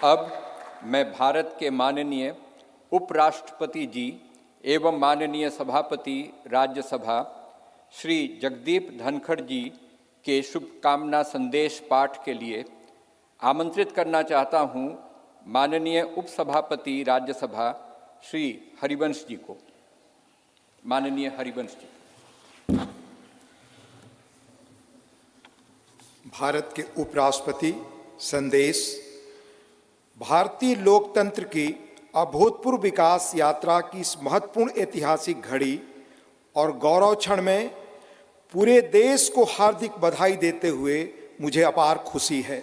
अब मैं भारत के माननीय उपराष्ट्रपति जी एवं माननीय सभापति राज्यसभा श्री जगदीप धनखड़ जी के शुभकामना संदेश पाठ के लिए आमंत्रित करना चाहता हूं माननीय उपसभापति राज्यसभा श्री हरिवंश जी को। माननीय हरिवंश जी। भारत के उपराष्ट्रपति संदेश। भारतीय लोकतंत्र की अभूतपूर्व विकास यात्रा की इस महत्वपूर्ण ऐतिहासिक घड़ी और गौरव क्षण में पूरे देश को हार्दिक बधाई देते हुए मुझे अपार खुशी है।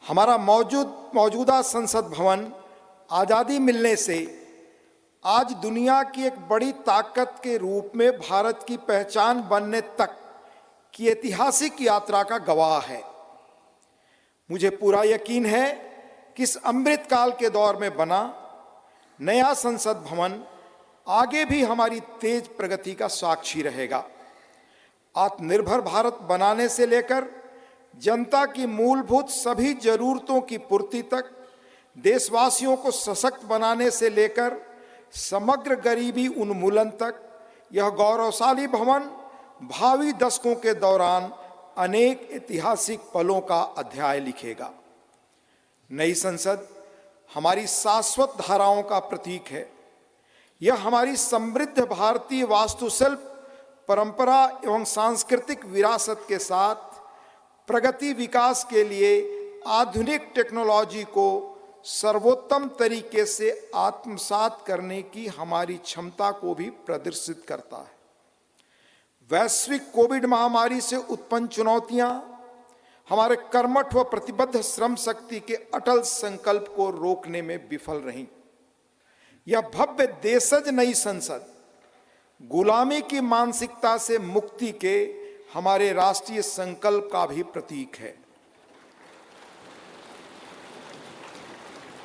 हमारा मौजूदा संसद भवन आज़ादी मिलने से आज दुनिया की एक बड़ी ताकत के रूप में भारत की पहचान बनने तक की ऐतिहासिक यात्रा का गवाह है। मुझे पूरा यकीन है कि इस अमृतकाल के दौर में बना नया संसद भवन आगे भी हमारी तेज प्रगति का साक्षी रहेगा। आत्मनिर्भर भारत बनाने से लेकर जनता की मूलभूत सभी जरूरतों की पूर्ति तक, देशवासियों को सशक्त बनाने से लेकर समग्र गरीबी उन्मूलन तक, यह गौरवशाली भवन भावी दशकों के दौरान अनेक ऐतिहासिक पलों का अध्याय लिखेगा। नई संसद हमारी शाश्वत धाराओं का प्रतीक है। यह हमारी समृद्ध भारतीय वास्तुशिल्प, परंपरा एवं सांस्कृतिक विरासत के साथ प्रगति विकास के लिए आधुनिक टेक्नोलॉजी को सर्वोत्तम तरीके से आत्मसात करने की हमारी क्षमता को भी प्रदर्शित करता है। वैश्विक कोविड महामारी से उत्पन्न चुनौतियां हमारे कर्मठ व प्रतिबद्ध श्रम शक्ति के अटल संकल्प को रोकने में विफल रहीं। यह भव्य देशज नई संसद गुलामी की मानसिकता से मुक्ति के हमारे राष्ट्रीय संकल्प का भी प्रतीक है।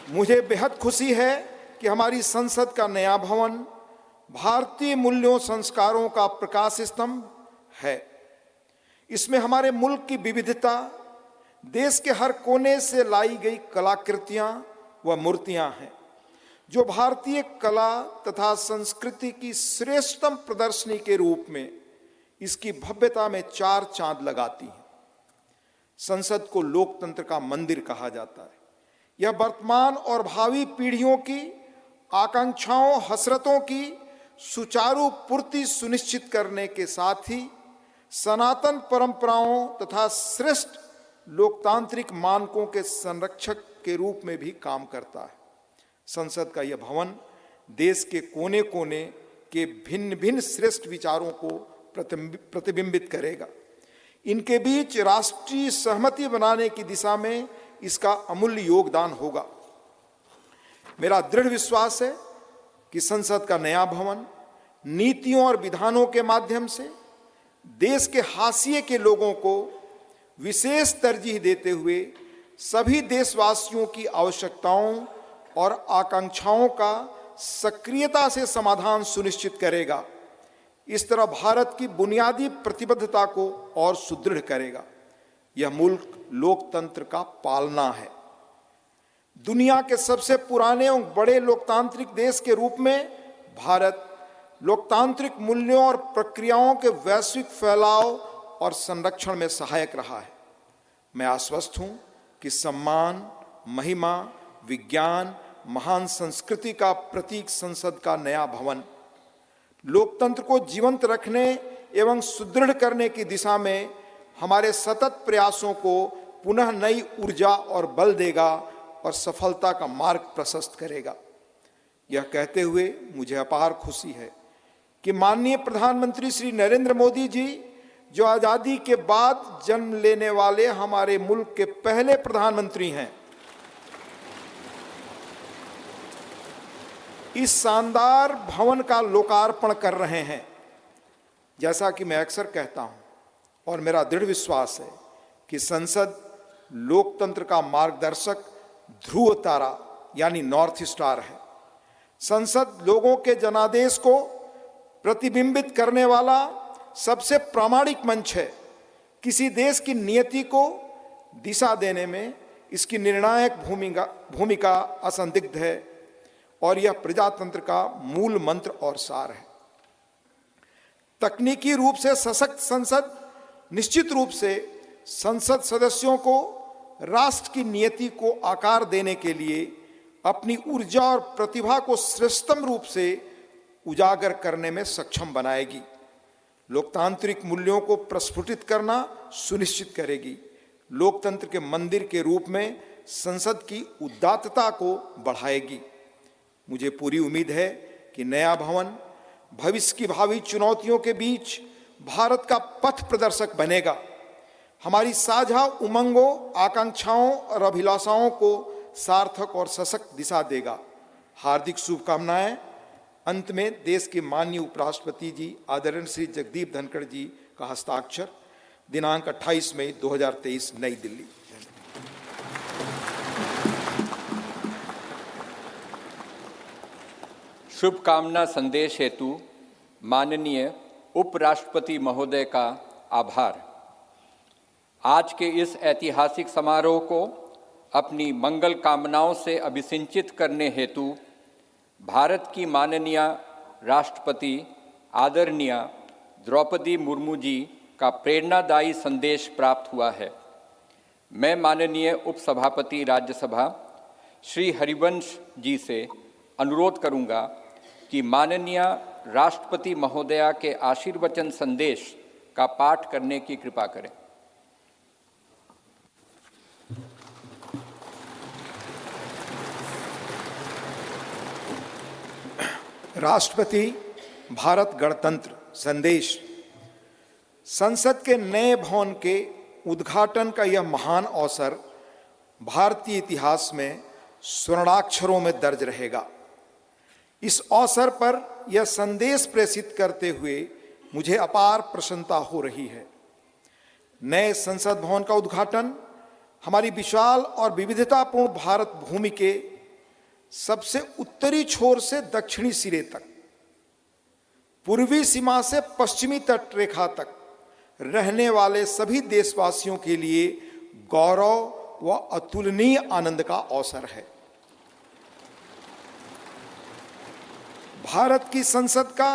मुझे बेहद खुशी है कि हमारी संसद का नया भवन भारतीय मूल्यों संस्कारों का प्रकाश स्तंभ है। इसमें हमारे मुल्क की विविधता, देश के हर कोने से लाई गई कलाकृतियां व मूर्तियां हैं, जो भारतीय कला तथा संस्कृति की श्रेष्ठतम प्रदर्शनी के रूप में इसकी भव्यता में चार चांद लगाती हैं। संसद को लोकतंत्र का मंदिर कहा जाता है। यह वर्तमान और भावी पीढ़ियों की आकांक्षाओं, हसरतों की सुचारू पूर्ति सुनिश्चित करने के साथ ही सनातन परंपराओं तथा श्रेष्ठ लोकतांत्रिक मानकों के संरक्षक के रूप में भी काम करता है। संसद का यह भवन देश के कोने कोने के भिन्न भिन्न श्रेष्ठ विचारों को प्रतिबिंबित करेगा। इनके बीच राष्ट्रीय सहमति बनाने की दिशा में इसका अमूल्य योगदान होगा। मेरा दृढ़ विश्वास है कि संसद का नया भवन नीतियों और विधानों के माध्यम से देश के हाशिए के लोगों को विशेष तरजीह देते हुए सभी देशवासियों की आवश्यकताओं और आकांक्षाओं का सक्रियता से समाधान सुनिश्चित करेगा। इस तरह भारत की बुनियादी प्रतिबद्धता को और सुदृढ़ करेगा। यह मुल्क लोकतंत्र का पालना है। दुनिया के सबसे पुराने और बड़े लोकतांत्रिक देश के रूप में भारत लोकतांत्रिक मूल्यों और प्रक्रियाओं के वैश्विक फैलाव और संरक्षण में सहायक रहा है। मैं आश्वस्त हूं कि सम्मान, महिमा, विज्ञान, महान संस्कृति का प्रतीक संसद का नया भवन लोकतंत्र को जीवंत रखने एवं सुदृढ़ करने की दिशा में हमारे सतत प्रयासों को पुनः नई ऊर्जा और बल देगा और सफलता का मार्ग प्रशस्त करेगा। यह कहते हुए मुझे अपार खुशी है कि माननीय प्रधानमंत्री श्री नरेंद्र मोदी जी, जो आज़ादी के बाद जन्म लेने वाले हमारे मुल्क के पहले प्रधानमंत्री हैं, इस शानदार भवन का लोकार्पण कर रहे हैं। जैसा कि मैं अक्सर कहता हूं और मेरा दृढ़ विश्वास है कि संसद लोकतंत्र का मार्गदर्शक ध्रुव तारा यानी नॉर्थ स्टार है। संसद लोगों के जनादेश को प्रतिबिंबित करने वाला सबसे प्रामाणिक मंच है। किसी देश की नियति को दिशा देने में इसकी निर्णायक भूमिका असंदिग्ध है और यह प्रजातंत्र का मूल मंत्र और सार है। तकनीकी रूप से सशक्त संसद निश्चित रूप से संसद सदस्यों को राष्ट्र की नियति को आकार देने के लिए अपनी ऊर्जा और प्रतिभा को श्रेष्ठतम रूप से उजागर करने में सक्षम बनाएगी, लोकतांत्रिक मूल्यों को प्रस्फुटित करना सुनिश्चित करेगी, लोकतंत्र के मंदिर के रूप में संसद की उदात्तता को बढ़ाएगी। मुझे पूरी उम्मीद है कि नया भवन भविष्य की भावी चुनौतियों के बीच भारत का पथ प्रदर्शक बनेगा, हमारी साझा उमंगों, आकांक्षाओं और अभिलाषाओं को सार्थक और सशक्त दिशा देगा। हार्दिक शुभकामनाएं। अंत में देश के माननीय उपराष्ट्रपति जी आदरणीय श्री जगदीप धनखड़ जी का हस्ताक्षर, दिनांक 28 मई 2023, नई दिल्ली। शुभकामना संदेश हेतु माननीय उपराष्ट्रपति महोदय का आभार। आज के इस ऐतिहासिक समारोह को अपनी मंगल कामनाओं से अभिसिंचित करने हेतु भारत की माननीय राष्ट्रपति आदरणीय द्रौपदी मुर्मू जी का प्रेरणादायी संदेश प्राप्त हुआ है। मैं माननीय उपसभापति राज्यसभा श्री हरिवंश जी से अनुरोध करूंगा कि माननीय राष्ट्रपति महोदया के आशीर्वचन संदेश का पाठ करने की कृपा करें। राष्ट्रपति भारत गणतंत्र संदेश। संसद के नए भवन के उद्घाटन का यह महान अवसर भारतीय इतिहास में स्वर्णाक्षरों में दर्ज रहेगा। इस अवसर पर यह संदेश प्रेषित करते हुए मुझे अपार प्रसन्नता हो रही है। नए संसद भवन का उद्घाटन हमारी विशाल और विविधतापूर्ण भारत भूमि के सबसे उत्तरी छोर से दक्षिणी सिरे तक, पूर्वी सीमा से पश्चिमी तट रेखा तक रहने वाले सभी देशवासियों के लिए गौरव व अतुलनीय आनंद का अवसर है। भारत की संसद का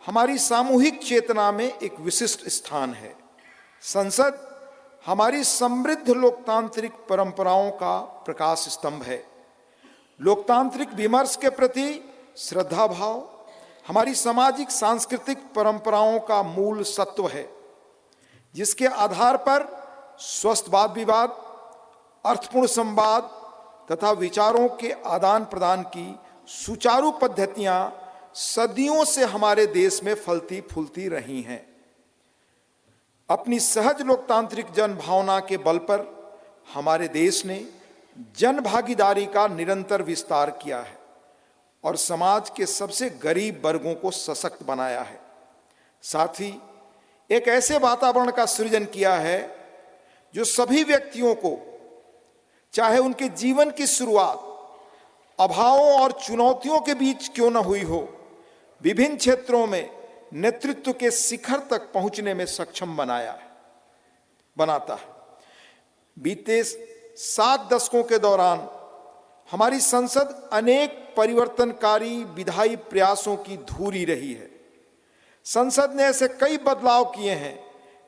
हमारी सामूहिक चेतना में एक विशिष्ट स्थान है। संसद हमारी समृद्ध लोकतांत्रिक परंपराओं का प्रकाश स्तंभ है। लोकतांत्रिक विमर्श के प्रति श्रद्धा भाव हमारी सामाजिक सांस्कृतिक परंपराओं का मूल सत्व है, जिसके आधार पर स्वस्थ वाद विवाद, अर्थपूर्ण संवाद तथा विचारों के आदान प्रदान की सुचारू पद्धतियां सदियों से हमारे देश में फलती फूलती रही हैं। अपनी सहज लोकतांत्रिक जन भावना के बल पर हमारे देश ने जन भागीदारी का निरंतर विस्तार किया है और समाज के सबसे गरीब वर्गों को सशक्त बनाया है। साथ ही एक ऐसे वातावरण का सृजन किया है जो सभी व्यक्तियों को, चाहे उनके जीवन की शुरुआत अभावों और चुनौतियों के बीच क्यों न हुई हो, विभिन्न क्षेत्रों में नेतृत्व के शिखर तक पहुंचने में सक्षम बनाता है। बीते 7 दशकों के दौरान हमारी संसद अनेक परिवर्तनकारी विधायी प्रयासों की धूरी रही है। संसद ने ऐसे कई बदलाव किए हैं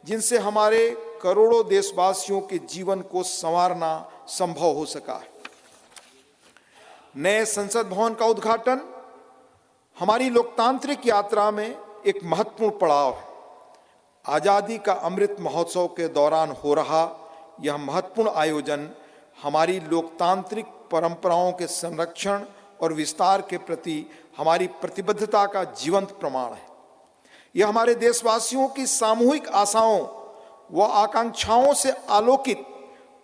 जिनसे हमारे करोड़ों देशवासियों के जीवन को संवारना संभव हो सका है। नए संसद भवन का उद्घाटन हमारी लोकतांत्रिक यात्रा में एक महत्वपूर्ण पड़ाव है। आजादी का अमृत महोत्सव के दौरान हो रहा यह महत्वपूर्ण आयोजन हमारी लोकतांत्रिक परंपराओं के संरक्षण और विस्तार के प्रति हमारी प्रतिबद्धता का जीवंत प्रमाण है। यह हमारे देशवासियों की सामूहिक आशाओं व आकांक्षाओं से आलोकित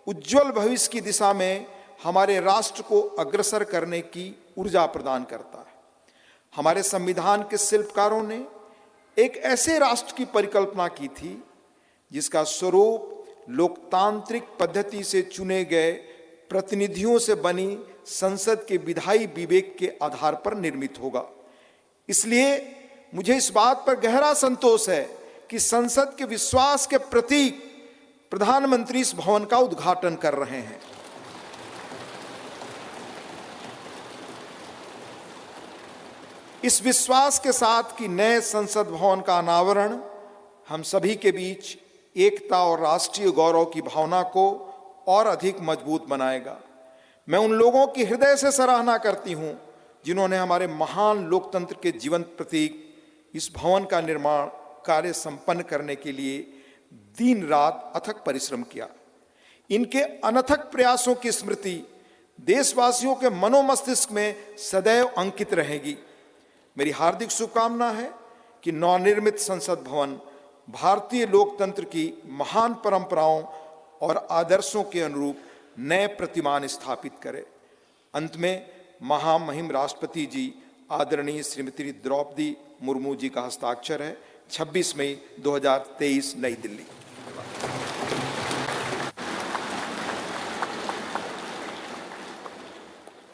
उज्जवल भविष्य की दिशा में हमारे राष्ट्र को अग्रसर करने की ऊर्जा प्रदान करता है। हमारे संविधान के शिल्पकारों ने एक ऐसे राष्ट्र की परिकल्पना की थी जिसका स्वरूप लोकतांत्रिक पद्धति से चुने गए प्रतिनिधियों से बनी संसद के विधायी विवेक के आधार पर निर्मित होगा। इसलिए मुझे इस बात पर गहरा संतोष है कि संसद के विश्वास के प्रतीक प्रधानमंत्री इस भवन का उद्घाटन कर रहे हैं। इस विश्वास के साथ कि नए संसद भवन का अनावरण हम सभी के बीच एकता और राष्ट्रीय गौरव की भावना को और अधिक मजबूत बनाएगा। मैं उन लोगों की हृदय से सराहना करती हूं जिन्होंने हमारे महान लोकतंत्र के जीवंत प्रतीक इस भवन का निर्माण कार्य संपन्न करने के लिए दिन रात अथक परिश्रम किया। इनके अनथक प्रयासों की स्मृति देशवासियों के मनोमस्तिष्क में सदैव अंकित रहेगी। मेरी हार्दिक शुभकामना है कि नवनिर्मित संसद भवन भारतीय लोकतंत्र की महान परंपराओं और आदर्शों के अनुरूप नए प्रतिमान स्थापित करे। अंत में महामहिम राष्ट्रपति जी आदरणीय श्रीमती द्रौपदी मुर्मू जी का हस्ताक्षर है। 26 मई 2023 नई दिल्ली।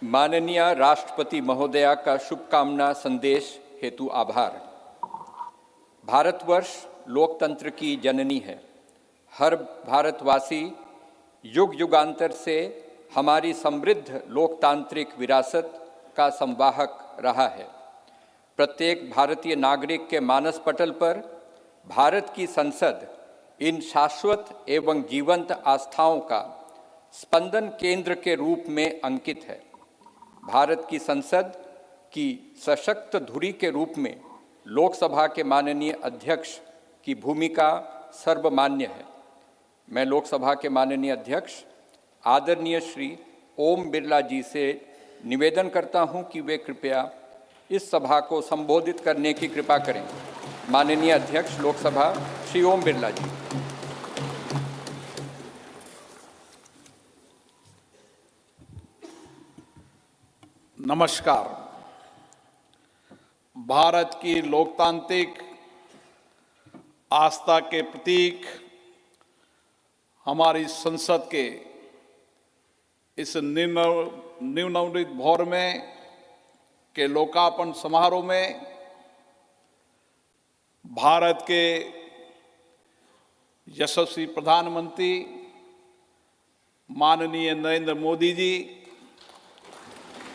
माननीय राष्ट्रपति महोदया का शुभकामना संदेश हेतु आभार। भारतवर्ष लोकतंत्र की जननी है। हर भारतवासी युग युगांतर से हमारी समृद्ध लोकतांत्रिक विरासत का संवाहक रहा है। प्रत्येक भारतीय नागरिक के मानस पटल पर भारत की संसद इन शाश्वत एवं जीवंत आस्थाओं का स्पंदन केंद्र के रूप में अंकित है। भारत की संसद की सशक्त धुरी के रूप में लोकसभा के माननीय अध्यक्ष की भूमिका सर्वमान्य है। मैं लोकसभा के माननीय अध्यक्ष आदरणीय श्री ओम बिरला जी से निवेदन करता हूं कि वे कृपया इस सभा को संबोधित करने की कृपा करें। माननीय अध्यक्ष लोकसभा श्री ओम बिरला जी। नमस्कार। भारत की लोकतांत्रिक आस्था के प्रतीक हमारी संसद के इस नवनिर्मित भवन में के लोकार्पण समारोह में भारत के यशस्वी प्रधानमंत्री माननीय नरेंद्र मोदी जी,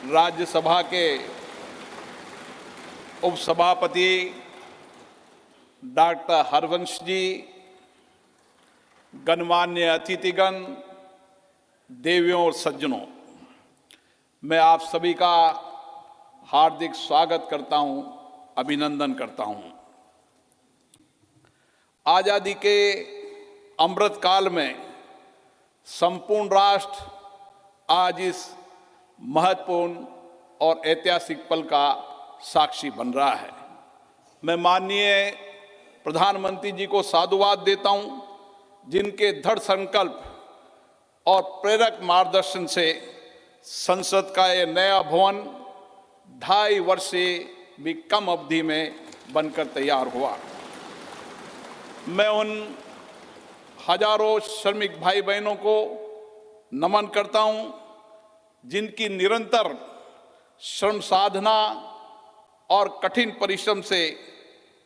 राज्यसभा के उपसभापति डॉक्टर हरवंश जी, गणमान्य अतिथिगण, देवियों और सज्जनों, मैं आप सभी का हार्दिक स्वागत करता हूं, अभिनंदन करता हूं। आजादी के अमृत काल में संपूर्ण राष्ट्र आज इस महत्वपूर्ण और ऐतिहासिक पल का साक्षी बन रहा है। मैं माननीय प्रधानमंत्री जी को साधुवाद देता हूं, जिनके दृढ़ संकल्प और प्रेरक मार्गदर्शन से संसद का यह नया भवन 2.5 वर्ष से भी कम अवधि में बनकर तैयार हुआ। मैं उन हजारों श्रमिक भाई बहनों को नमन करता हूं, जिनकी निरंतर श्रम साधना और कठिन परिश्रम से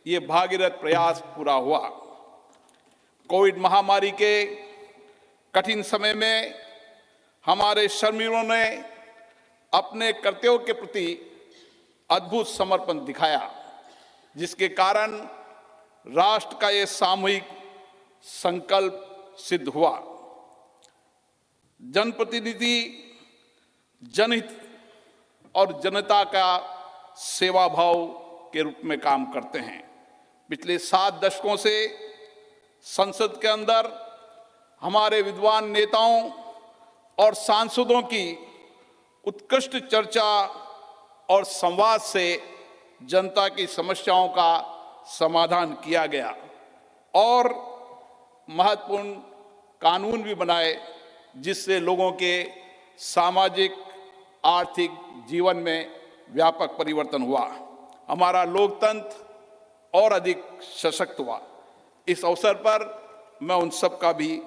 ये भागीरथ प्रयास पूरा हुआ। कोविड महामारी के कठिन समय में हमारे श्रमिकों ने अपने कर्तव्यों के प्रति अद्भुत समर्पण दिखाया, जिसके कारण राष्ट्र का ये सामूहिक संकल्प सिद्ध हुआ। जनप्रतिनिधि जनहित और जनता का सेवा भाव के रूप में काम करते हैं। पिछले 7 दशकों से संसद के अंदर हमारे विद्वान नेताओं और सांसदों की उत्कृष्ट चर्चा और संवाद से जनता की समस्याओं का समाधान किया गया और महत्वपूर्ण कानून भी बनाए, जिससे लोगों के सामाजिक आर्थिक जीवन में व्यापक परिवर्तन हुआ। हमारा लोकतंत्र और अधिक सशक्त हुआ। इस अवसर पर मैं उन सब का भी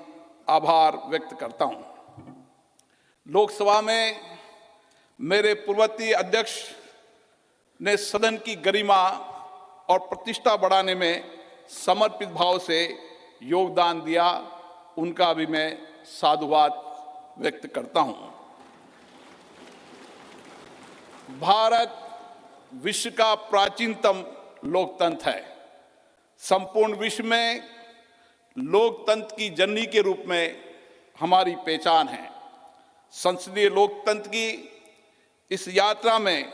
आभार व्यक्त करता हूं। लोकसभा में मेरे पूर्ववर्ती अध्यक्ष ने सदन की गरिमा और प्रतिष्ठा बढ़ाने में समर्पित भाव से योगदान दिया, उनका भी मैं साधुवाद व्यक्त करता हूं। भारत विश्व का प्राचीनतम लोकतंत्र है। संपूर्ण विश्व में लोकतंत्र की जननी के रूप में हमारी पहचान है। संसदीय लोकतंत्र की इस यात्रा में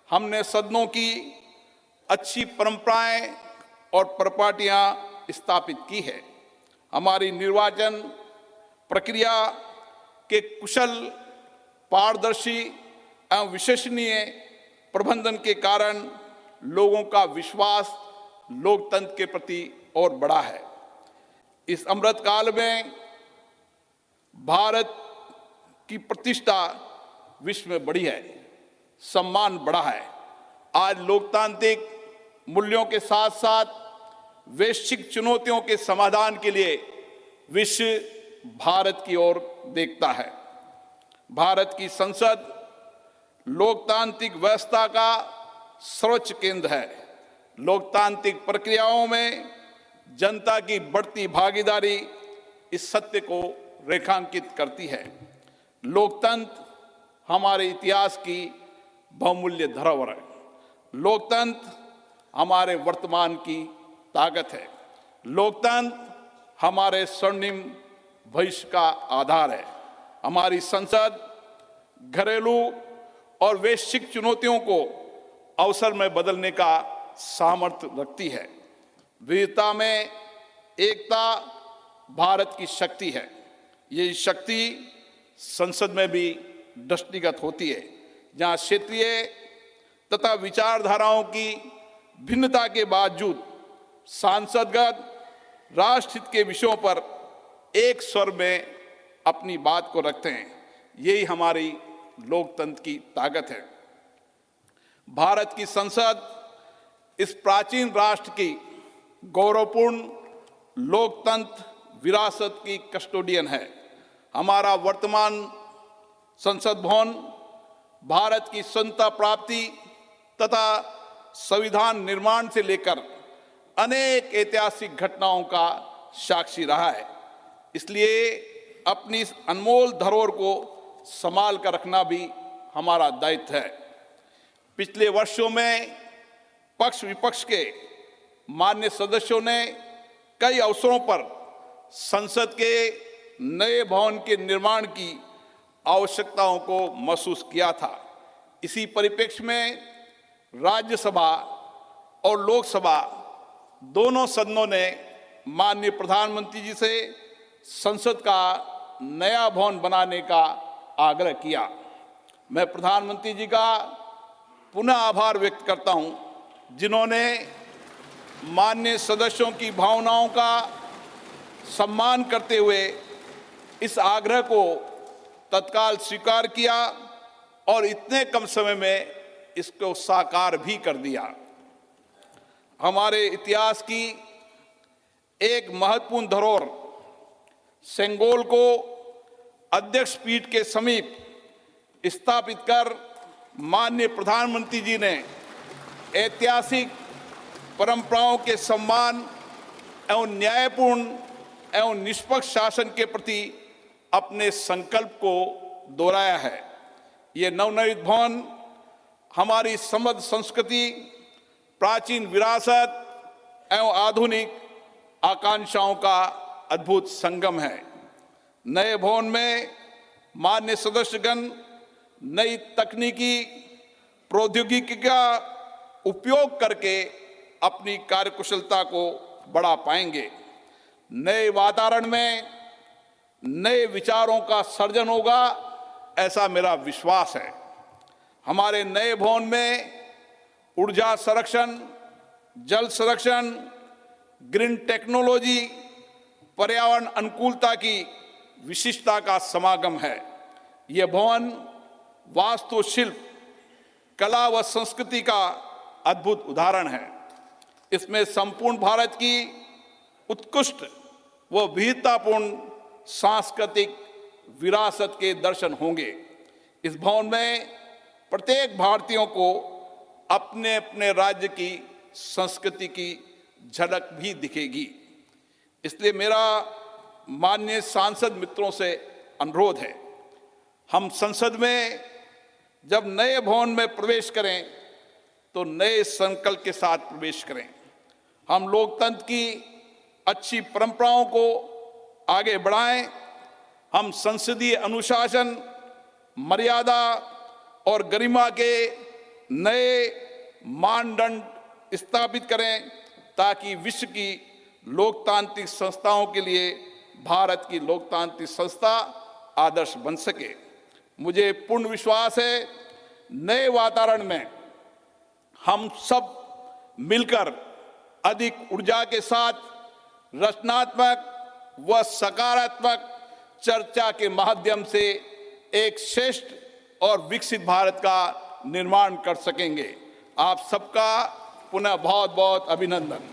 हमने सदनों की अच्छी परंपराएं और परिपाटियां स्थापित की है। हमारी निर्वाचन प्रक्रिया के कुशल, पारदर्शी एवं विश्वसनीय प्रबंधन के कारण लोगों का विश्वास लोकतंत्र के प्रति और बढ़ा है। इस अमृत काल में भारत की प्रतिष्ठा विश्व में बढ़ी है, सम्मान बढ़ा है। आज लोकतांत्रिक मूल्यों के साथ साथ वैश्विक चुनौतियों के समाधान के लिए विश्व भारत की ओर देखता है। भारत की संसद लोकतांत्रिक व्यवस्था का सर्वोच्च केंद्र है। लोकतांत्रिक प्रक्रियाओं में जनता की बढ़ती भागीदारी इस सत्य को रेखांकित करती है। लोकतंत्र हमारे इतिहास की बहुमूल्य धरोहर है। लोकतंत्र हमारे वर्तमान की ताकत है। लोकतंत्र हमारे स्वर्णिम भविष्य का आधार है। हमारी संसद घरेलू और वैश्विक चुनौतियों को अवसर में बदलने का सामर्थ्य रखती है। विविधता में एकता भारत की शक्ति है। ये शक्ति संसद में भी दृष्टिगत होती है, जहां क्षेत्रीय तथा विचारधाराओं की भिन्नता के बावजूद सांसदगण राष्ट्रहित के विषयों पर एक स्वर में अपनी बात को रखते हैं। यही हमारी लोकतंत्र की ताकत है। भारत की संसद इस प्राचीन राष्ट्र की गौरवपूर्ण लोकतंत्र विरासत की कस्टोडियन है। हमारा वर्तमान संसद भवन भारत की स्वतंत्रता प्राप्ति तथा संविधान निर्माण से लेकर अनेक ऐतिहासिक घटनाओं का साक्षी रहा है। इसलिए अपनी इस अनमोल धरोहर को संभाल कर रखना भी हमारा दायित्व है। पिछले वर्षों में पक्ष विपक्ष के मान्य सदस्यों ने कई अवसरों पर संसद के नए भवन के निर्माण की आवश्यकताओं को महसूस किया था। इसी परिप्रेक्ष्य में राज्यसभा और लोकसभा दोनों सदनों ने माननीय प्रधानमंत्री जी से संसद का नया भवन बनाने का आग्रह किया। मैं प्रधानमंत्री जी का पुनः आभार व्यक्त करता हूं, जिन्होंने माननीय सदस्यों की भावनाओं का सम्मान करते हुए इस आग्रह को तत्काल स्वीकार किया और इतने कम समय में इसको साकार भी कर दिया। हमारे इतिहास की एक महत्वपूर्ण धरोहर सेंगोल को अध्यक्ष पीठ के समीप स्थापित कर माननीय प्रधानमंत्री जी ने ऐतिहासिक परंपराओं के सम्मान एवं न्यायपूर्ण एवं निष्पक्ष शासन के प्रति अपने संकल्प को दोहराया है। ये नवनिर्मित भवन हमारी समृद्ध संस्कृति, प्राचीन विरासत एवं आधुनिक आकांक्षाओं का अद्भुत संगम है। नए भवन में मान्य सदस्यगण नई तकनीकी प्रौद्योगिकी का उपयोग करके अपनी कार्यकुशलता को बढ़ा पाएंगे। नए वातावरण में नए विचारों का सर्जन होगा, ऐसा मेरा विश्वास है। हमारे नए भवन में ऊर्जा संरक्षण, जल संरक्षण, ग्रीन टेक्नोलॉजी, पर्यावरण अनुकूलता की विशिष्टता का समागम है। यह भवन वास्तुशिल्प, कला व संस्कृति का अद्भुत उदाहरण है। इसमें संपूर्ण भारत की उत्कृष्ट व विविधतापूर्ण सांस्कृतिक विरासत के दर्शन होंगे। इस भवन में प्रत्येक भारतीयों को अपने अपने राज्य की संस्कृति की झलक भी दिखेगी। इसलिए मेरा माननीय सांसद मित्रों से अनुरोध है, हम संसद में जब नए भवन में प्रवेश करें तो नए संकल्प के साथ प्रवेश करें। हम लोकतंत्र की अच्छी परंपराओं को आगे बढ़ाएं। हम संसदीय अनुशासन, मर्यादा और गरिमा के नए मानदंड स्थापित करें ताकि विश्व की लोकतांत्रिक संस्थाओं के लिए भारत की लोकतांत्रिक संस्था आदर्श बन सके। मुझे पूर्ण विश्वास है नए वातावरण में हम सब मिलकर अधिक ऊर्जा के साथ रचनात्मक व सकारात्मक चर्चा के माध्यम से एक श्रेष्ठ और विकसित भारत का निर्माण कर सकेंगे। आप सबका पुनः बहुत बहुत अभिनंदन।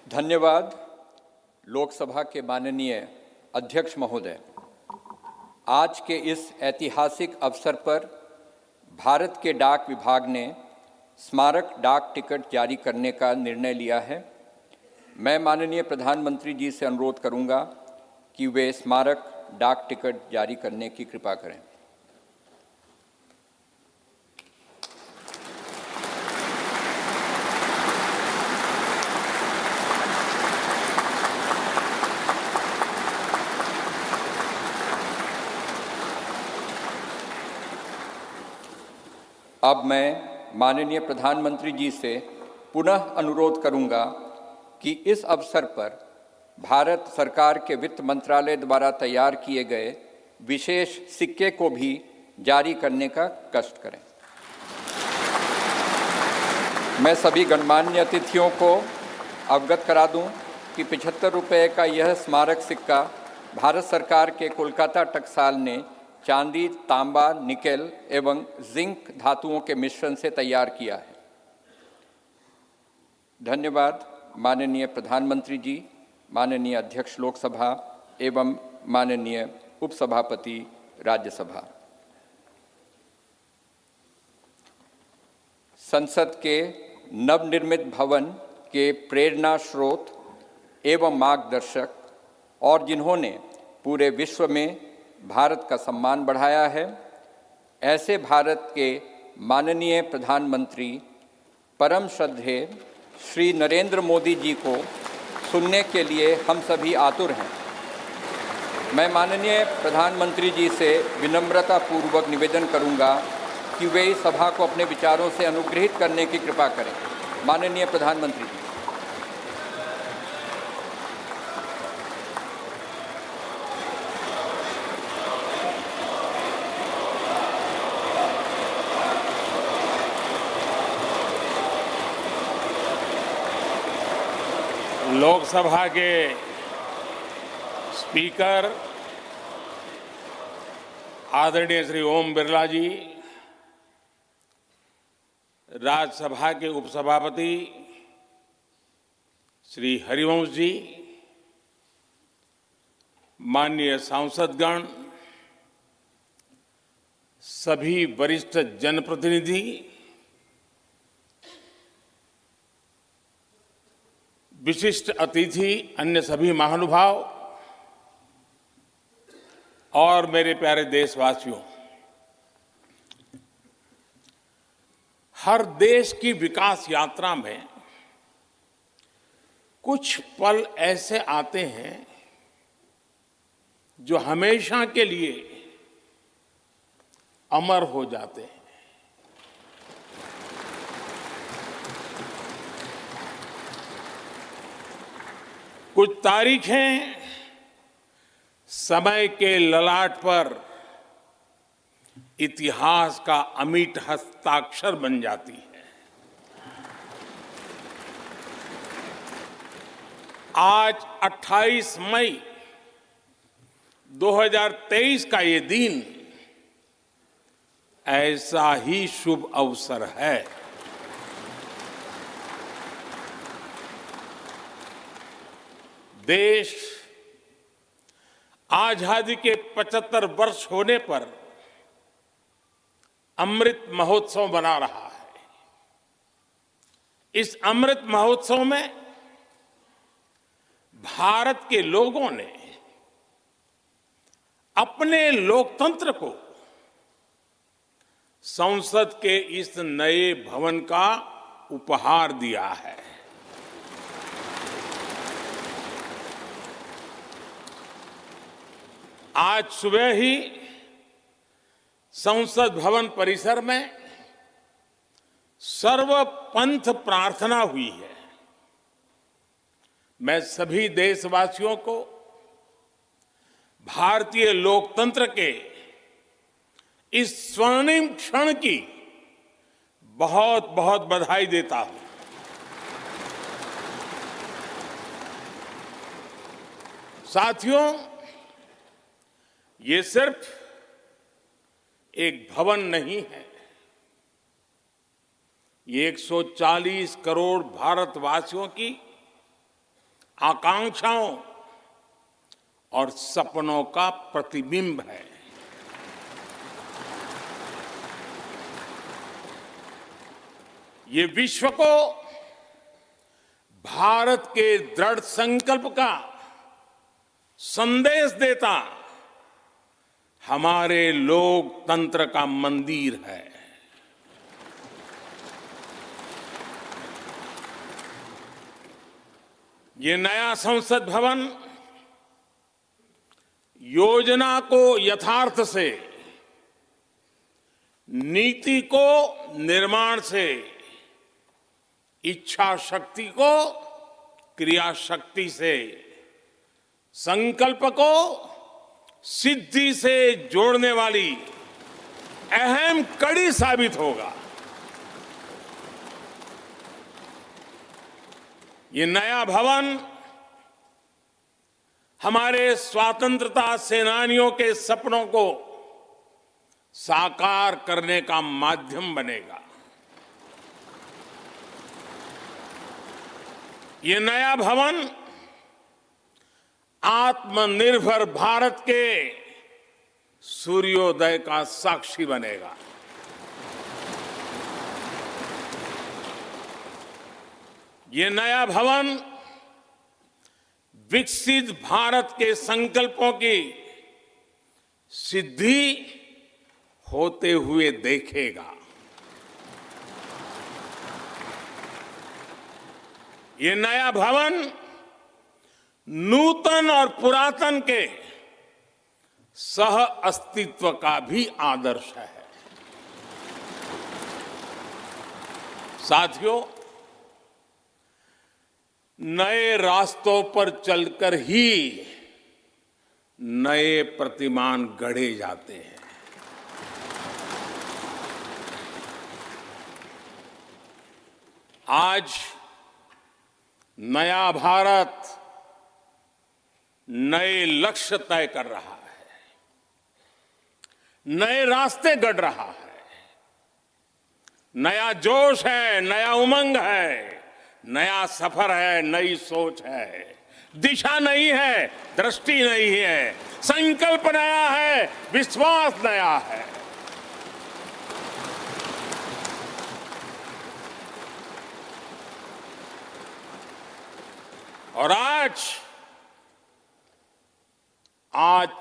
धन्यवाद। लोकसभा के माननीय अध्यक्ष महोदय, आज के इस ऐतिहासिक अवसर पर भारत के डाक विभाग ने स्मारक डाक टिकट जारी करने का निर्णय लिया है। मैं माननीय प्रधानमंत्री जी से अनुरोध करूंगा कि वे स्मारक डाक टिकट जारी करने की कृपा करें। अब मैं माननीय प्रधानमंत्री जी से पुनः अनुरोध करूंगा कि इस अवसर पर भारत सरकार के वित्त मंत्रालय द्वारा तैयार किए गए विशेष सिक्के को भी जारी करने का कष्ट करें। मैं सभी गणमान्य अतिथियों को अवगत करा दूं कि 75 रुपये का यह स्मारक सिक्का भारत सरकार के कोलकाता टकसाल ने चांदी, तांबा, निकेल एवं जिंक धातुओं के मिश्रण से तैयार किया है। धन्यवाद माननीय प्रधानमंत्री जी, माननीय अध्यक्ष लोकसभा एवं माननीय उपसभापति राज्यसभा। संसद के नवनिर्मित भवन के प्रेरणा स्रोत एवं मार्गदर्शक और जिन्होंने पूरे विश्व में भारत का सम्मान बढ़ाया है, ऐसे भारत के माननीय प्रधानमंत्री परम श्रद्धेय श्री नरेंद्र मोदी जी को सुनने के लिए हम सभी आतुर हैं। मैं माननीय प्रधानमंत्री जी से विनम्रतापूर्वक निवेदन करूंगा कि वे इस सभा को अपने विचारों से अनुग्रहित करने की कृपा करें। माननीय प्रधानमंत्री जी। लोकसभा के स्पीकर आदरणीय श्री ओम बिरला जी, राज्यसभा के उपसभापति श्री हरिवंश जी, माननीय सांसदगण, सभी वरिष्ठ जनप्रतिनिधि, विशिष्ट अतिथि, अन्य सभी महानुभाव और मेरे प्यारे देशवासियों, हर देश की विकास यात्रा में कुछ पल ऐसे आते हैं जो हमेशा के लिए अमर हो जाते हैं। कुछ तारीखें समय के ललाट पर इतिहास का अमिट हस्ताक्षर बन जाती है। आज 28 मई 2023 का ये दिन ऐसा ही शुभ अवसर है। देश आजादी के 75 वर्ष होने पर अमृत महोत्सव मना रहा है। इस अमृत महोत्सव में भारत के लोगों ने अपने लोकतंत्र को संसद के इस नए भवन का उपहार दिया है। आज सुबह ही संसद भवन परिसर में सर्वपंथ प्रार्थना हुई है। मैं सभी देशवासियों को भारतीय लोकतंत्र के इस स्वर्णिम क्षण की बहुत बहुत बधाई देता हूं। साथियों, ये सिर्फ एक भवन नहीं है, ये 140 करोड़ भारतवासियों की आकांक्षाओं और सपनों का प्रतिबिंब है। ये विश्व को भारत के दृढ़ संकल्प का संदेश देता हमारे लोकतंत्र का मंदिर है। ये नया संसद भवन योजना को यथार्थ से, नीति को निर्माण से, इच्छा शक्ति को क्रिया शक्ति से, संकल्प को सिद्धि से जोड़ने वाली अहम कड़ी साबित होगा। ये नया भवन हमारे स्वतंत्रता सेनानियों के सपनों को साकार करने का माध्यम बनेगा। ये नया भवन आत्मनिर्भर भारत के सूर्योदय का साक्षी बनेगा। ये नया भवन विकसित भारत के संकल्पों की सिद्धि होते हुए देखेगा। ये नया भवन नूतन और पुरातन के सह अस्तित्व का भी आदर्श है। साथियों, नए रास्तों पर चलकर ही नए प्रतिमान गढ़े जाते हैं। आज नया भारत नए लक्ष्य तय कर रहा है, नए रास्ते गढ़ रहा है। नया जोश है, नया उमंग है, नया सफर है, नई सोच है। दिशा नई है, दृष्टि नई है, संकल्प नया है, विश्वास नया है। और आज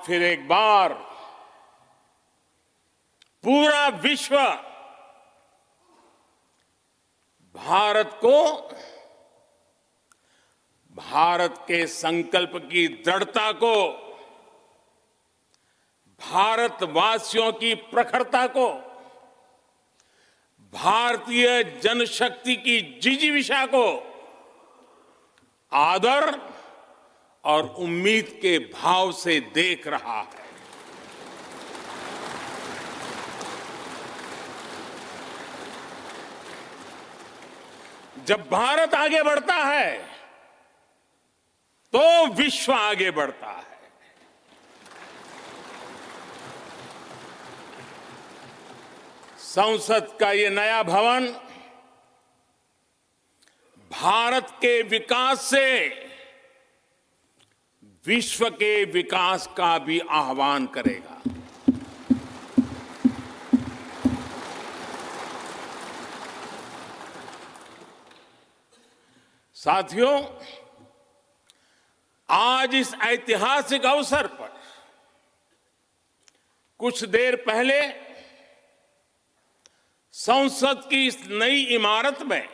फिर एक बार पूरा विश्व भारत को, भारत के संकल्प की दृढ़ता को, भारतवासियों की प्रखरता को, भारतीय जनशक्ति की जिजीविषा को आदर और उम्मीद के भाव से देख रहा है। जब भारत आगे बढ़ता है तो विश्व आगे बढ़ता है। संसद का ये नया भवन भारत के विकास से विश्व के विकास का भी आह्वान करेगा। साथियों, आज इस ऐतिहासिक अवसर पर कुछ देर पहले संसद की इस नई इमारत में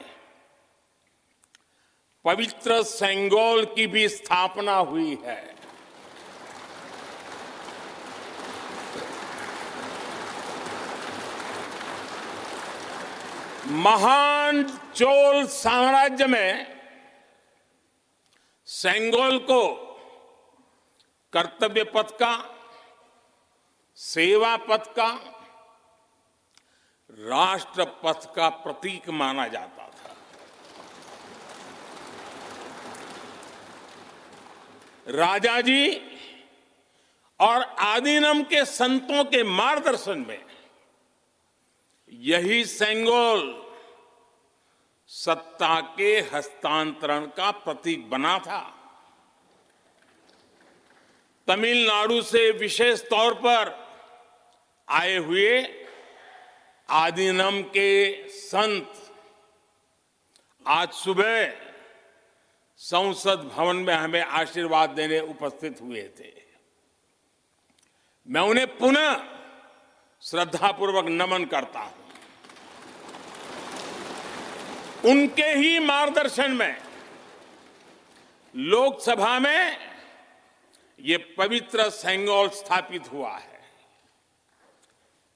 पवित्र सेंगोल की भी स्थापना हुई है। महान चोल साम्राज्य में सेंगोल को कर्तव्य पथ का, सेवा पथ का, राष्ट्र पथ का प्रतीक माना जाता था। राजा जी और आदीनम के संतों के मार्गदर्शन में यही सेंगोल सत्ता के हस्तांतरण का प्रतीक बना था। तमिलनाडु से विशेष तौर पर आए हुए आदीनम के संत आज सुबह संसद भवन में हमें आशीर्वाद देने उपस्थित हुए थे। मैं उन्हें पुनः श्रद्धापूर्वक नमन करता हूं। उनके ही मार्गदर्शन में लोकसभा में ये पवित्र सेंगोल स्थापित हुआ है।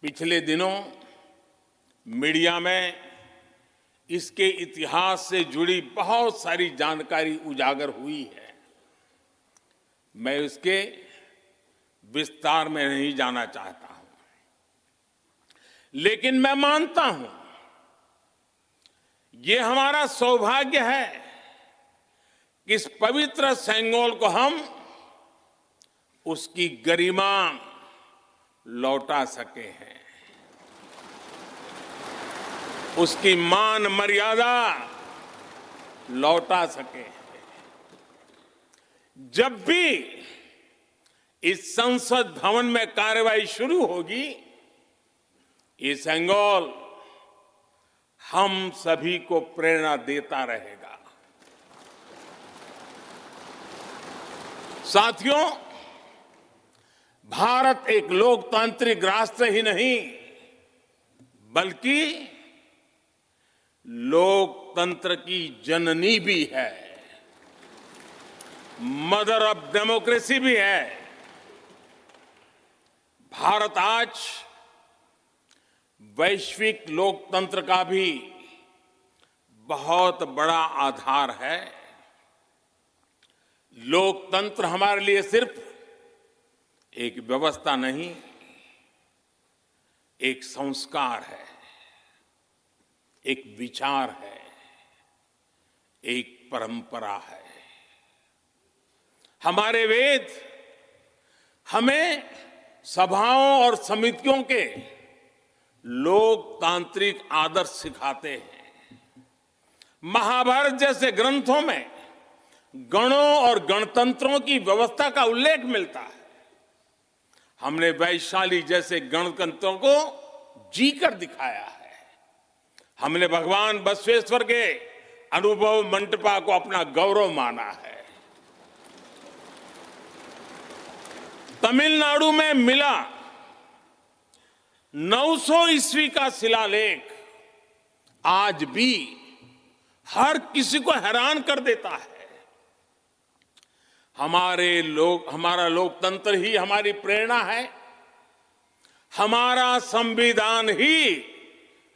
पिछले दिनों मीडिया में इसके इतिहास से जुड़ी बहुत सारी जानकारी उजागर हुई है। मैं इसके विस्तार में नहीं जाना चाहता हूं, लेकिन मैं मानता हूं ये हमारा सौभाग्य है कि इस पवित्र सेंगोल को हम उसकी गरिमा लौटा सके हैं, उसकी मान मर्यादा लौटा सके। जब भी इस संसद भवन में कार्यवाही शुरू होगी, ये सेंगोल हम सभी को प्रेरणा देता रहेगा। साथियों, भारत एक लोकतांत्रिक राष्ट्र ही नहीं बल्कि लोकतंत्र की जननी भी है, मदर ऑफ डेमोक्रेसी भी है। भारत आज वैश्विक लोकतंत्र का भी बहुत बड़ा आधार है। लोकतंत्र हमारे लिए सिर्फ एक व्यवस्था नहीं, एक संस्कार है, एक विचार है, एक परंपरा है। हमारे वेद हमें सभाओं और समितियों के लोकतांत्रिक आदर्श सिखाते हैं। महाभारत जैसे ग्रंथों में गणों और गणतंत्रों की व्यवस्था का उल्लेख मिलता है। हमने वैशाली जैसे गणतंत्रों को जीकर दिखाया है। हमने भगवान बसवेश्वर के अनुभव मंटपा को अपना गौरव माना है। तमिलनाडु में मिला 900 ईस्वी का शिलालेख आज भी हर किसी को हैरान कर देता है। हमारा लोकतंत्र ही हमारी प्रेरणा है। हमारा संविधान ही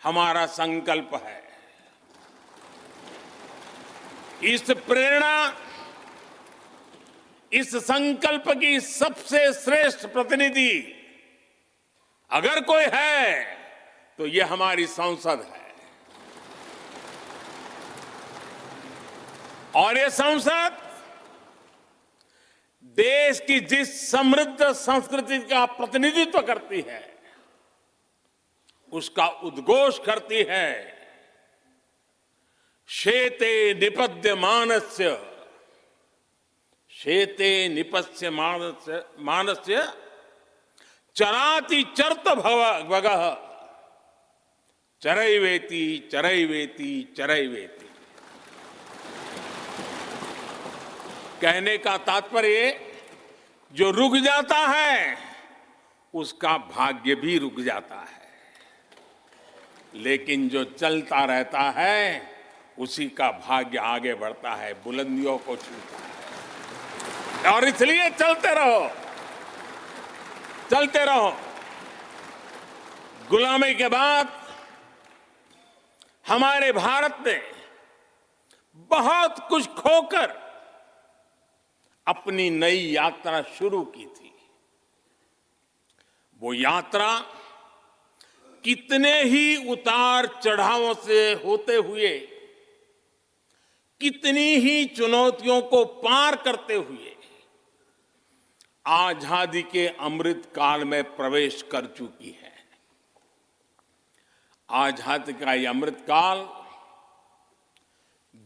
हमारा संकल्प है। इस प्रेरणा, इस संकल्प की सबसे श्रेष्ठ प्रतिनिधि अगर कोई है तो ये हमारी संसद है। और ये संसद देश की जिस समृद्ध संस्कृति का प्रतिनिधित्व करती है, उसका उद्घोष करती है। शेते निपद्यमानस्य, शेते निपस्य मानस्य चराति चरत भगः, चरैवेति चरैवेति चरैवेति। कहने का तात्पर्य जो रुक जाता है उसका भाग्य भी रुक जाता है, लेकिन जो चलता रहता है उसी का भाग्य आगे बढ़ता है, बुलंदियों को छूता है। और इसलिए चलते रहो, चलते रहो। गुलामी के बाद हमारे भारत ने बहुत कुछ खोकर अपनी नई यात्रा शुरू की थी। वो यात्रा कितने ही उतार चढ़ावों से होते हुए, कितनी ही चुनौतियों को पार करते हुए आजादी के अमृत काल में प्रवेश कर चुकी है। आजादी का ये अमृत काल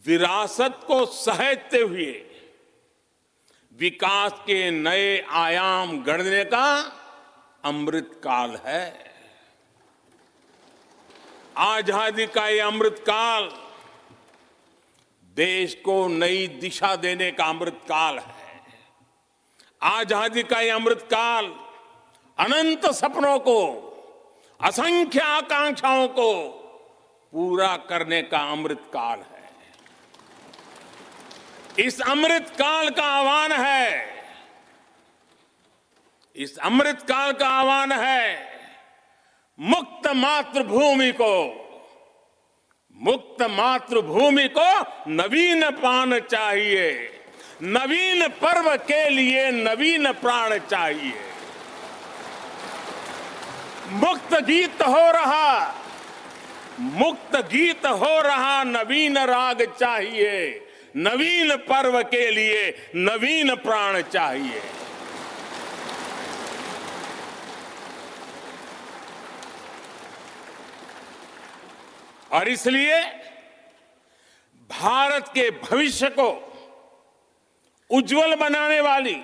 विरासत को सहेजते हुए विकास के नए आयाम गढ़ने का अमृत काल है। आजादी का ये अमृत काल देश को नई दिशा देने का अमृत काल है। आजादी का ये अमृत काल अनंत सपनों को, असंख्य आकांक्षाओं को पूरा करने का अमृत काल है। इस अमृत काल का आह्वान है, इस अमृत काल का आह्वान है मुक्त मातृभूमि को, मुक्त मातृभूमि को नवीन पान चाहिए, नवीन पर्व के लिए नवीन प्राण चाहिए। मुक्त गीत हो रहा, मुक्त गीत हो रहा नवीन राग चाहिए, नवीन पर्व के लिए नवीन प्राण चाहिए। और इसलिए भारत के भविष्य को उज्जवल बनाने वाली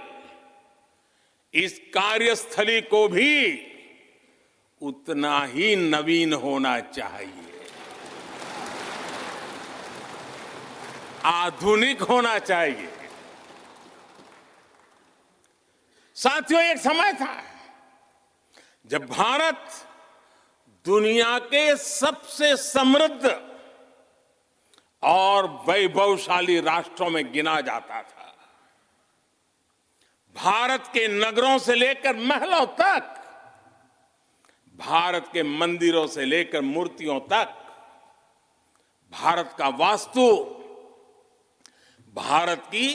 इस कार्यस्थली को भी उतना ही नवीन होना चाहिए, आधुनिक होना चाहिए। साथियों, एक समय था जब भारत दुनिया के सबसे समृद्ध और वैभवशाली राष्ट्रों में गिना जाता था। भारत के नगरों से लेकर महलों तक, भारत के मंदिरों से लेकर मूर्तियों तक, भारत का वास्तु भारत की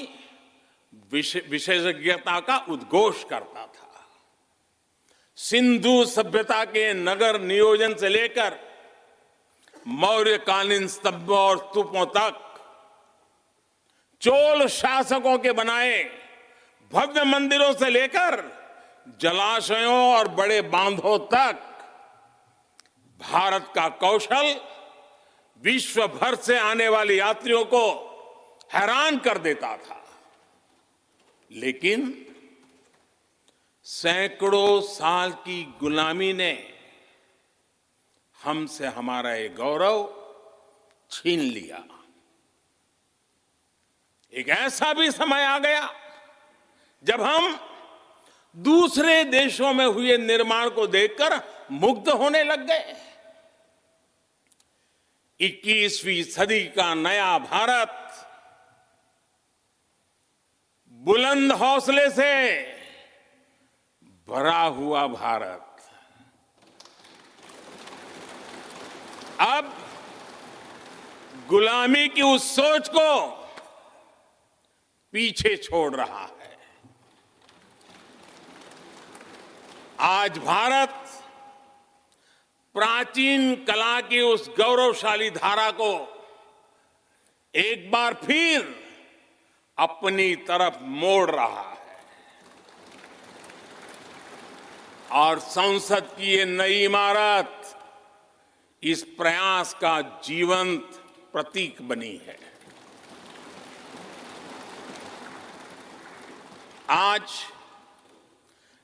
विशेषज्ञता का उद्घोष करता था। सिंधु सभ्यता के नगर नियोजन से लेकर मौर्यकालीन स्तंभों और स्तूपों तक, चोल शासकों के बनाए भव्य मंदिरों से लेकर जलाशयों और बड़े बांधों तक भारत का कौशल विश्व भर से आने वाले यात्रियों को हैरान कर देता था। लेकिन सैकड़ों साल की गुलामी ने हमसे हमारा ये गौरव छीन लिया। एक ऐसा भी समय आ गया जब हम दूसरे देशों में हुए निर्माण को देखकर मुग्ध होने लग गए। 21वीं सदी का नया भारत, बुलंद हौसले से भरा हुआ भारत, अब गुलामी की उस सोच को पीछे छोड़ रहा है। आज भारत प्राचीन कला की उस गौरवशाली धारा को एक बार फिर अपनी तरफ मोड़ रहा है और संसद की ये नई इमारत इस प्रयास का जीवंत प्रतीक बनी है। आज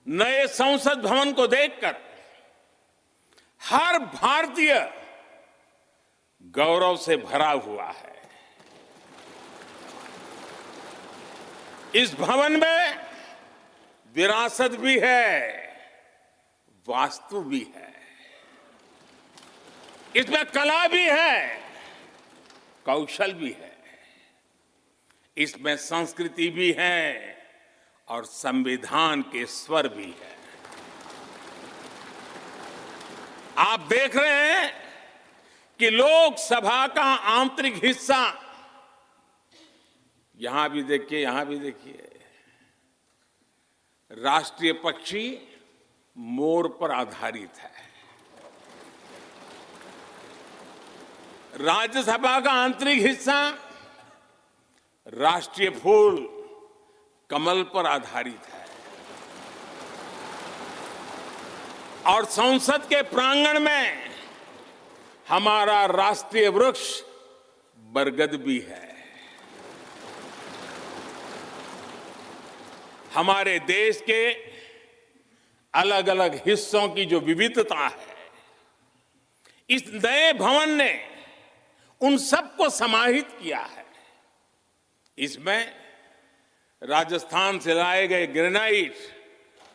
नए संसद भवन को देखकर हर भारतीय गौरव से भरा हुआ है। इस भवन में विरासत भी है, वास्तु भी है, इसमें कला भी है, कौशल भी है, इसमें संस्कृति भी है और संविधान के स्वर भी है। आप देख रहे हैं कि लोकसभा का आंतरिक हिस्सा, यहां भी देखिए, यहां भी देखिए, राष्ट्रीय पक्षी मोर पर आधारित है। राज्यसभा का आंतरिक हिस्सा राष्ट्रीय फूल कमल पर आधारित है और संसद के प्रांगण में हमारा राष्ट्रीय वृक्ष बरगद भी है। हमारे देश के अलग अलग हिस्सों की जो विविधता है, इस नए भवन ने उन सबको समाहित किया है। इसमें राजस्थान से लाए गए ग्रेनाइट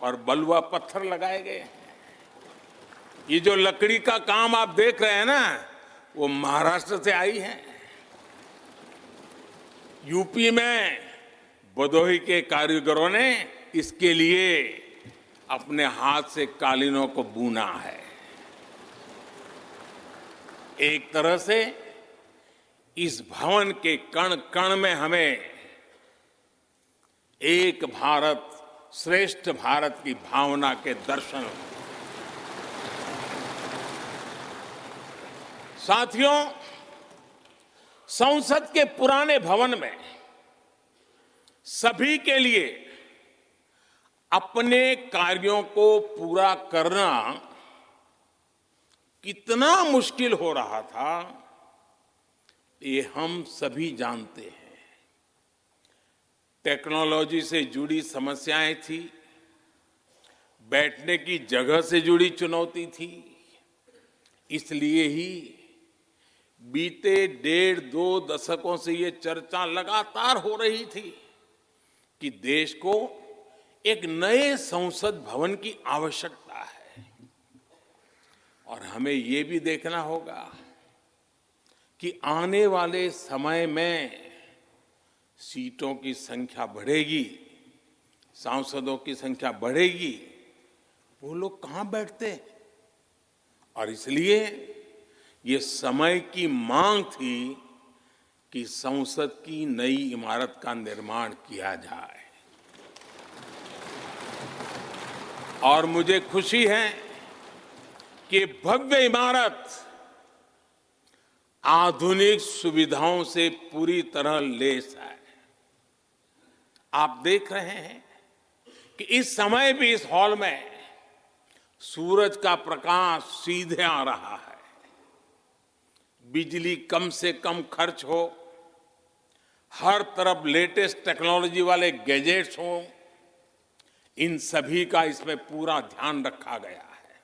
और बलुआ पत्थर लगाए गए हैं। ये जो लकड़ी का काम आप देख रहे हैं ना, वो महाराष्ट्र से आई है। यूपी में भदोही के कारीगरों ने इसके लिए अपने हाथ से कालीनों को बुना है। एक तरह से इस भवन के कण कण में हमें एक भारत श्रेष्ठ भारत की भावना के दर्शन। साथियों, संसद के पुराने भवन में सभी के लिए अपने कार्यों को पूरा करना कितना मुश्किल हो रहा था, ये हम सभी जानते हैं। टेक्नोलॉजी से जुड़ी समस्याएं थी, बैठने की जगह से जुड़ी चुनौती थी। इसलिए ही बीते 1.5-2 दशकों से ये चर्चा लगातार हो रही थी कि देश को एक नए संसद भवन की आवश्यकता है। और हमें ये भी देखना होगा कि आने वाले समय में सीटों की संख्या बढ़ेगी, सांसदों की संख्या बढ़ेगी, वो लोग कहां बैठते हैं? और इसलिए ये समय की मांग थी कि संसद की नई इमारत का निर्माण किया जाए। और मुझे खुशी है कि भव्य इमारत आधुनिक सुविधाओं से पूरी तरह लैस है। आप देख रहे हैं कि इस समय भी इस हॉल में सूरज का प्रकाश सीधे आ रहा है। बिजली कम से कम खर्च हो, हर तरफ लेटेस्ट टेक्नोलॉजी वाले गैजेट्स हों, इन सभी का इसमें पूरा ध्यान रखा गया है।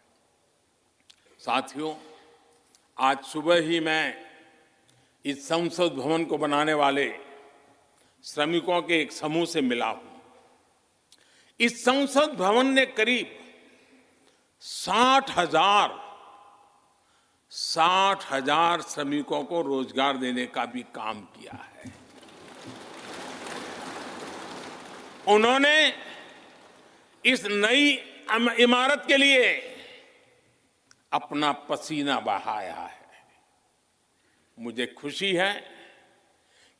साथियों, आज सुबह ही मैं इस संसद भवन को बनाने वाले श्रमिकों के एक समूह से मिला हूं। इस संसद भवन ने करीब 60,000 श्रमिकों को रोजगार देने का भी काम किया है। उन्होंने इस नई इमारत के लिए अपना पसीना बहाया है। मुझे खुशी है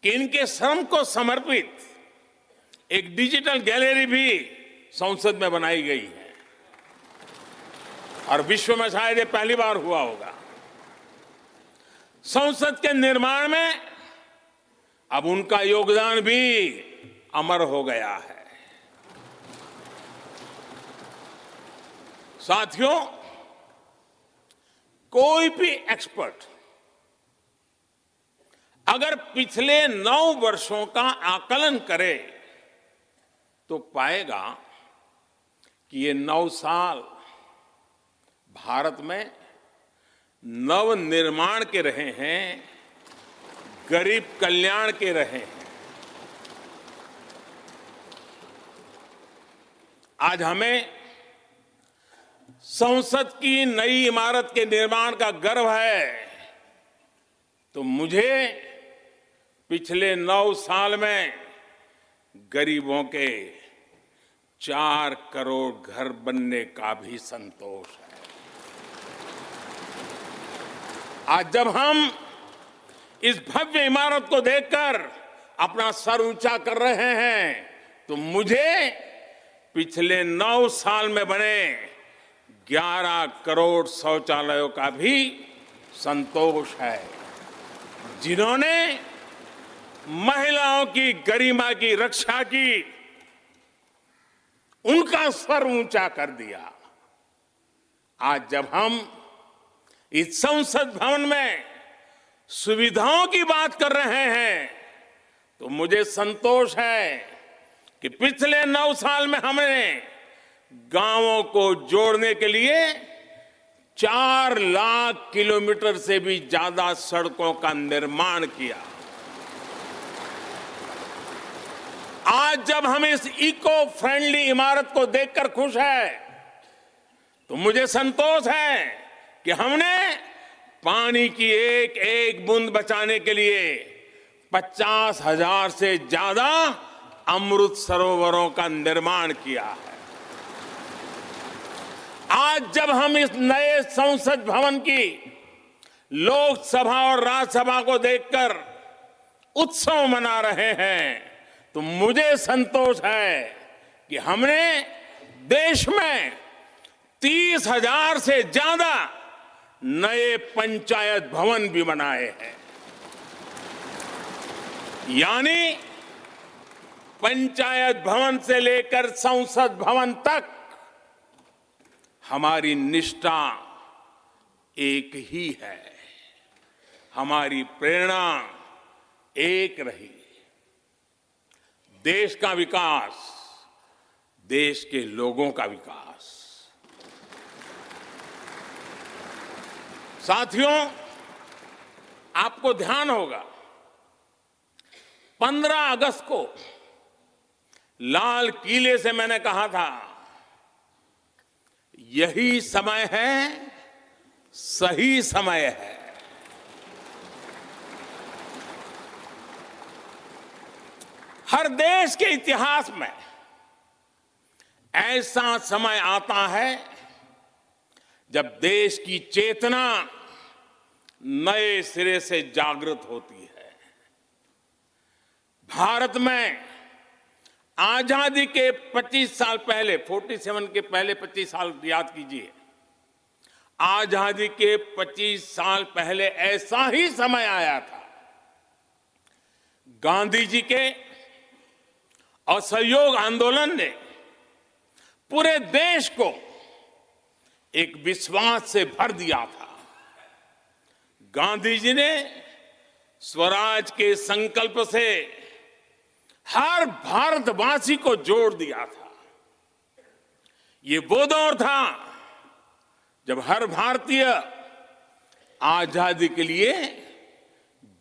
कि इनके श्रम को समर्पित एक डिजिटल गैलरी भी संसद में बनाई गई है और विश्व में शायद ये पहली बार हुआ होगा। संसद के निर्माण में अब उनका योगदान भी अमर हो गया है। साथियों, कोई भी एक्सपर्ट अगर पिछले 9 वर्षों का आकलन करे तो पाएगा कि ये 9 साल भारत में नव निर्माण के रहे हैं, गरीब कल्याण के रहे हैं। आज हमें संसद की नई इमारत के निर्माण का गर्व है, तो मुझे पिछले 9 साल में गरीबों के 4 करोड़ घर बनने का भी संतोष है। आज जब हम इस भव्य इमारत को देखकर अपना सर ऊंचा कर रहे हैं, तो मुझे पिछले 9 साल में बने 11 करोड़ शौचालयों का भी संतोष है, जिन्होंने महिलाओं की गरिमा की रक्षा की, उनका सर ऊंचा कर दिया। आज जब हम इस संसद भवन में सुविधाओं की बात कर रहे हैं, तो मुझे संतोष है कि पिछले 9 साल में हमने गांवों को जोड़ने के लिए 4 लाख किलोमीटर से भी ज्यादा सड़कों का निर्माण किया। आज जब हम इस इको फ्रेंडली इमारत को देखकर खुश है, तो मुझे संतोष है कि हमने पानी की एक एक बूंद बचाने के लिए 50,000 से ज्यादा अमृत सरोवरों का निर्माण किया है। आज जब हम इस नए संसद भवन की लोकसभा और राज्यसभा को देखकर उत्सव मना रहे हैं, तो मुझे संतोष है कि हमने देश में 30,000 से ज्यादा नए पंचायत भवन भी बनाए हैं। यानी पंचायत भवन से लेकर संसद भवन तक हमारी निष्ठा एक ही है, हमारी प्रेरणा एक रही। देश का विकास, देश के लोगों का विकास। साथियों, आपको ध्यान होगा 15 अगस्त को लाल किले से मैंने कहा था, यही समय है, सही समय है। हर देश के इतिहास में ऐसा समय आता है जब देश की चेतना नए सिरे से जागृत होती है। भारत में आजादी के 25 साल पहले, 47 के पहले 25 साल याद कीजिए, आजादी के 25 साल पहले ऐसा ही समय आया था। गांधी जी के असहयोग आंदोलन ने पूरे देश को एक विश्वास से भर दिया था। गांधी जी ने स्वराज के संकल्प से हर भारतवासी को जोड़ दिया था। ये वो दौर था जब हर भारतीय आजादी के लिए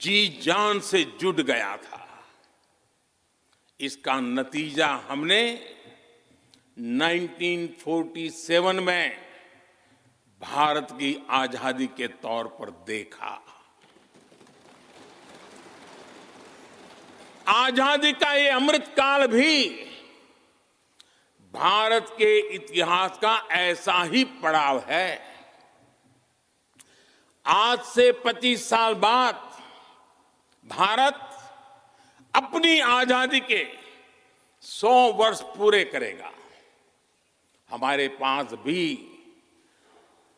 जी जान से जुट गया था। इसका नतीजा हमने 1947 में भारत की आजादी के तौर पर देखा। आजादी का ये अमृत काल भी भारत के इतिहास का ऐसा ही पड़ाव है। आज से 25 साल बाद भारत अपनी आजादी के 100 वर्ष पूरे करेगा। हमारे पास भी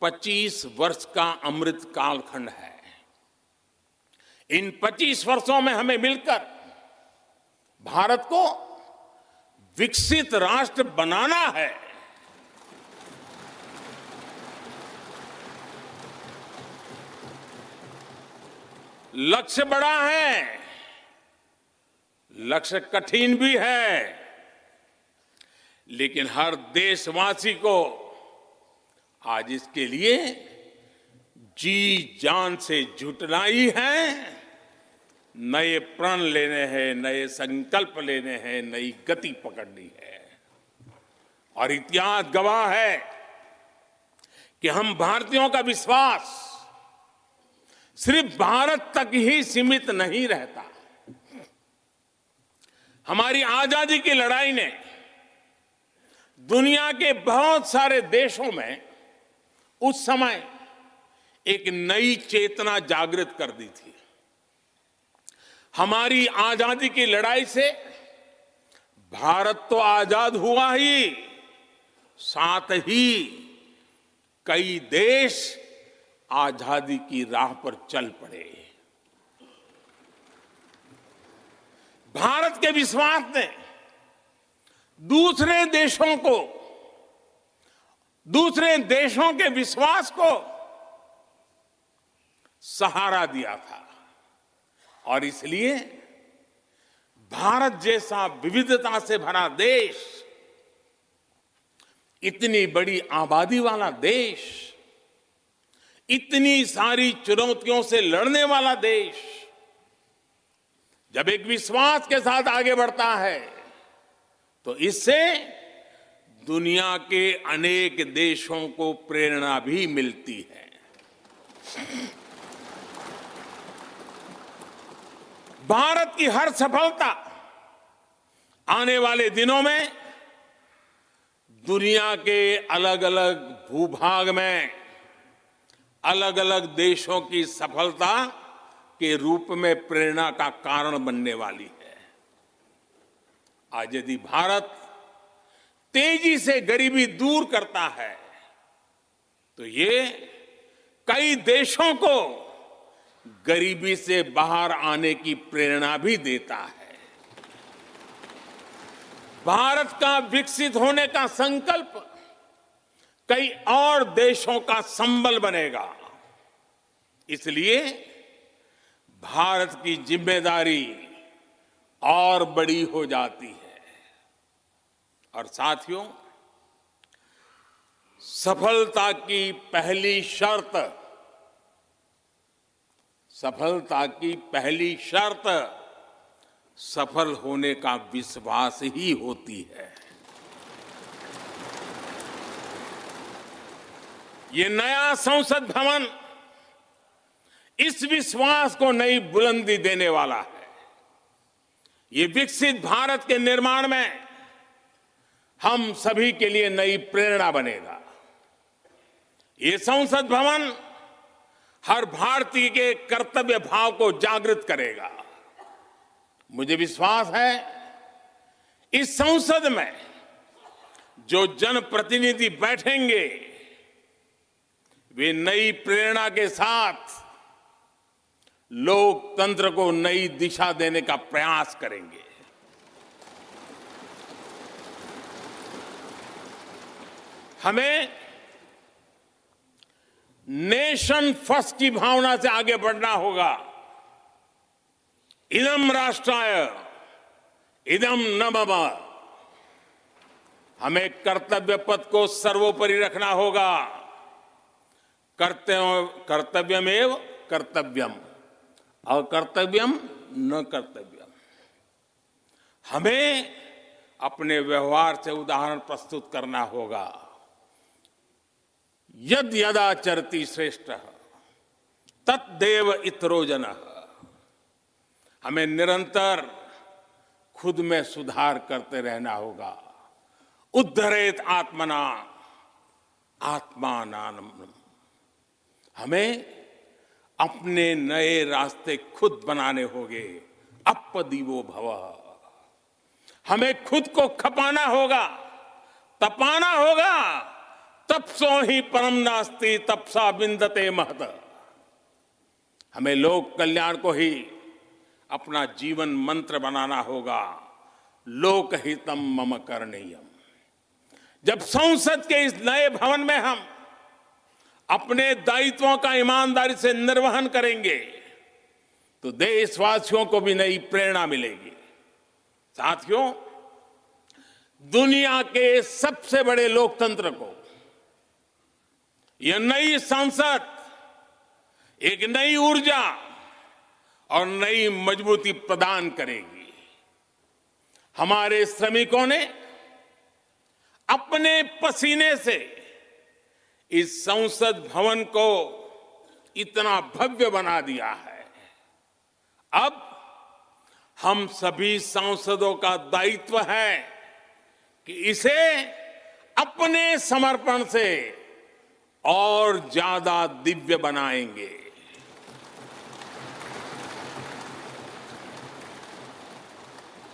25 वर्ष का अमृत कालखंड है। इन 25 वर्षों में हमें मिलकर भारत को विकसित राष्ट्र बनाना है। लक्ष्य बड़ा है, लक्ष्य कठिन भी है, लेकिन हर देशवासी को आज इसके लिए जी जान से जुटना ही है। नए प्रण लेने हैं, नए संकल्प लेने हैं, नई गति पकड़नी है। और इतिहास गवाह है कि हम भारतीयों का विश्वास सिर्फ भारत तक ही सीमित नहीं रहता। हमारी आजादी की लड़ाई ने दुनिया के बहुत सारे देशों में उस समय एक नई चेतना जागृत कर दी थी। हमारी आजादी की लड़ाई से भारत तो आजाद हुआ ही, साथ ही कई देश आजादी की राह पर चल पड़े। भारत के विश्वास ने दूसरे देशों के विश्वास को सहारा दिया था और इसलिए भारत जैसा विविधता से भरा देश, इतनी बड़ी आबादी वाला देश, इतनी सारी चुनौतियों से लड़ने वाला देश जब एक विश्वास के साथ आगे बढ़ता है तो इससे दुनिया के अनेक देशों को प्रेरणा भी मिलती है। भारत की हर सफलता आने वाले दिनों में दुनिया के अलग अलग भूभाग में अलग अलग देशों की सफलता के रूप में प्रेरणा का कारण बनने वाली है। आज यदि भारत तेजी से गरीबी दूर करता है तो ये कई देशों को गरीबी से बाहर आने की प्रेरणा भी देता है। भारत का विकसित होने का संकल्प कई और देशों का संबल बनेगा। इसलिए भारत की जिम्मेदारी और बड़ी हो जाती है। और साथियों, सफलता की पहली शर्त सफल होने का विश्वास ही होती है। ये नया संसद भवन इस विश्वास को नई बुलंदी देने वाला है। ये विकसित भारत के निर्माण में हम सभी के लिए नई प्रेरणा बनेगा। ये संसद भवन हर भारतीय के कर्तव्य भाव को जागृत करेगा। मुझे विश्वास है इस संसद में जो जनप्रतिनिधि बैठेंगे वे नई प्रेरणा के साथ लोकतंत्र को नई दिशा देने का प्रयास करेंगे। हमें नेशन फर्स्ट की भावना से आगे बढ़ना होगा। इदम राष्ट्राय इदम न मम। हमें कर्तव्य पथ को सर्वोपरि रखना होगा। कर्तव्यमेव कर्तव्यम, अकर्तव्यम न कर्तव्यम। हमें अपने व्यवहार से उदाहरण प्रस्तुत करना होगा। यद यदाचरति श्रेष्ठः तद्देव इतरो जनः। हमें निरंतर खुद में सुधार करते रहना होगा। उद्धरेत आत्मना आत्मानाम्। हमें अपने नए रास्ते खुद बनाने होंगे। अपदीवो भवः। हमें खुद को खपाना होगा, तपाना होगा। तपसो ही परम नास्ति तपसा विंदते महत। हमें लोक कल्याण को ही अपना जीवन मंत्र बनाना होगा। लोकहितम मम करणीयम। जब संसद के इस नए भवन में हम अपने दायित्वों का ईमानदारी से निर्वहन करेंगे तो देशवासियों को भी नई प्रेरणा मिलेगी। साथियों, दुनिया के सबसे बड़े लोकतंत्र को यह नई संसद एक नई ऊर्जा और नई मजबूती प्रदान करेगी। हमारे श्रमिकों ने अपने पसीने से इस संसद भवन को इतना भव्य बना दिया है। अब हम सभी सांसदों का दायित्व है कि इसे अपने समर्पण से और ज्यादा दिव्य बनाएंगे।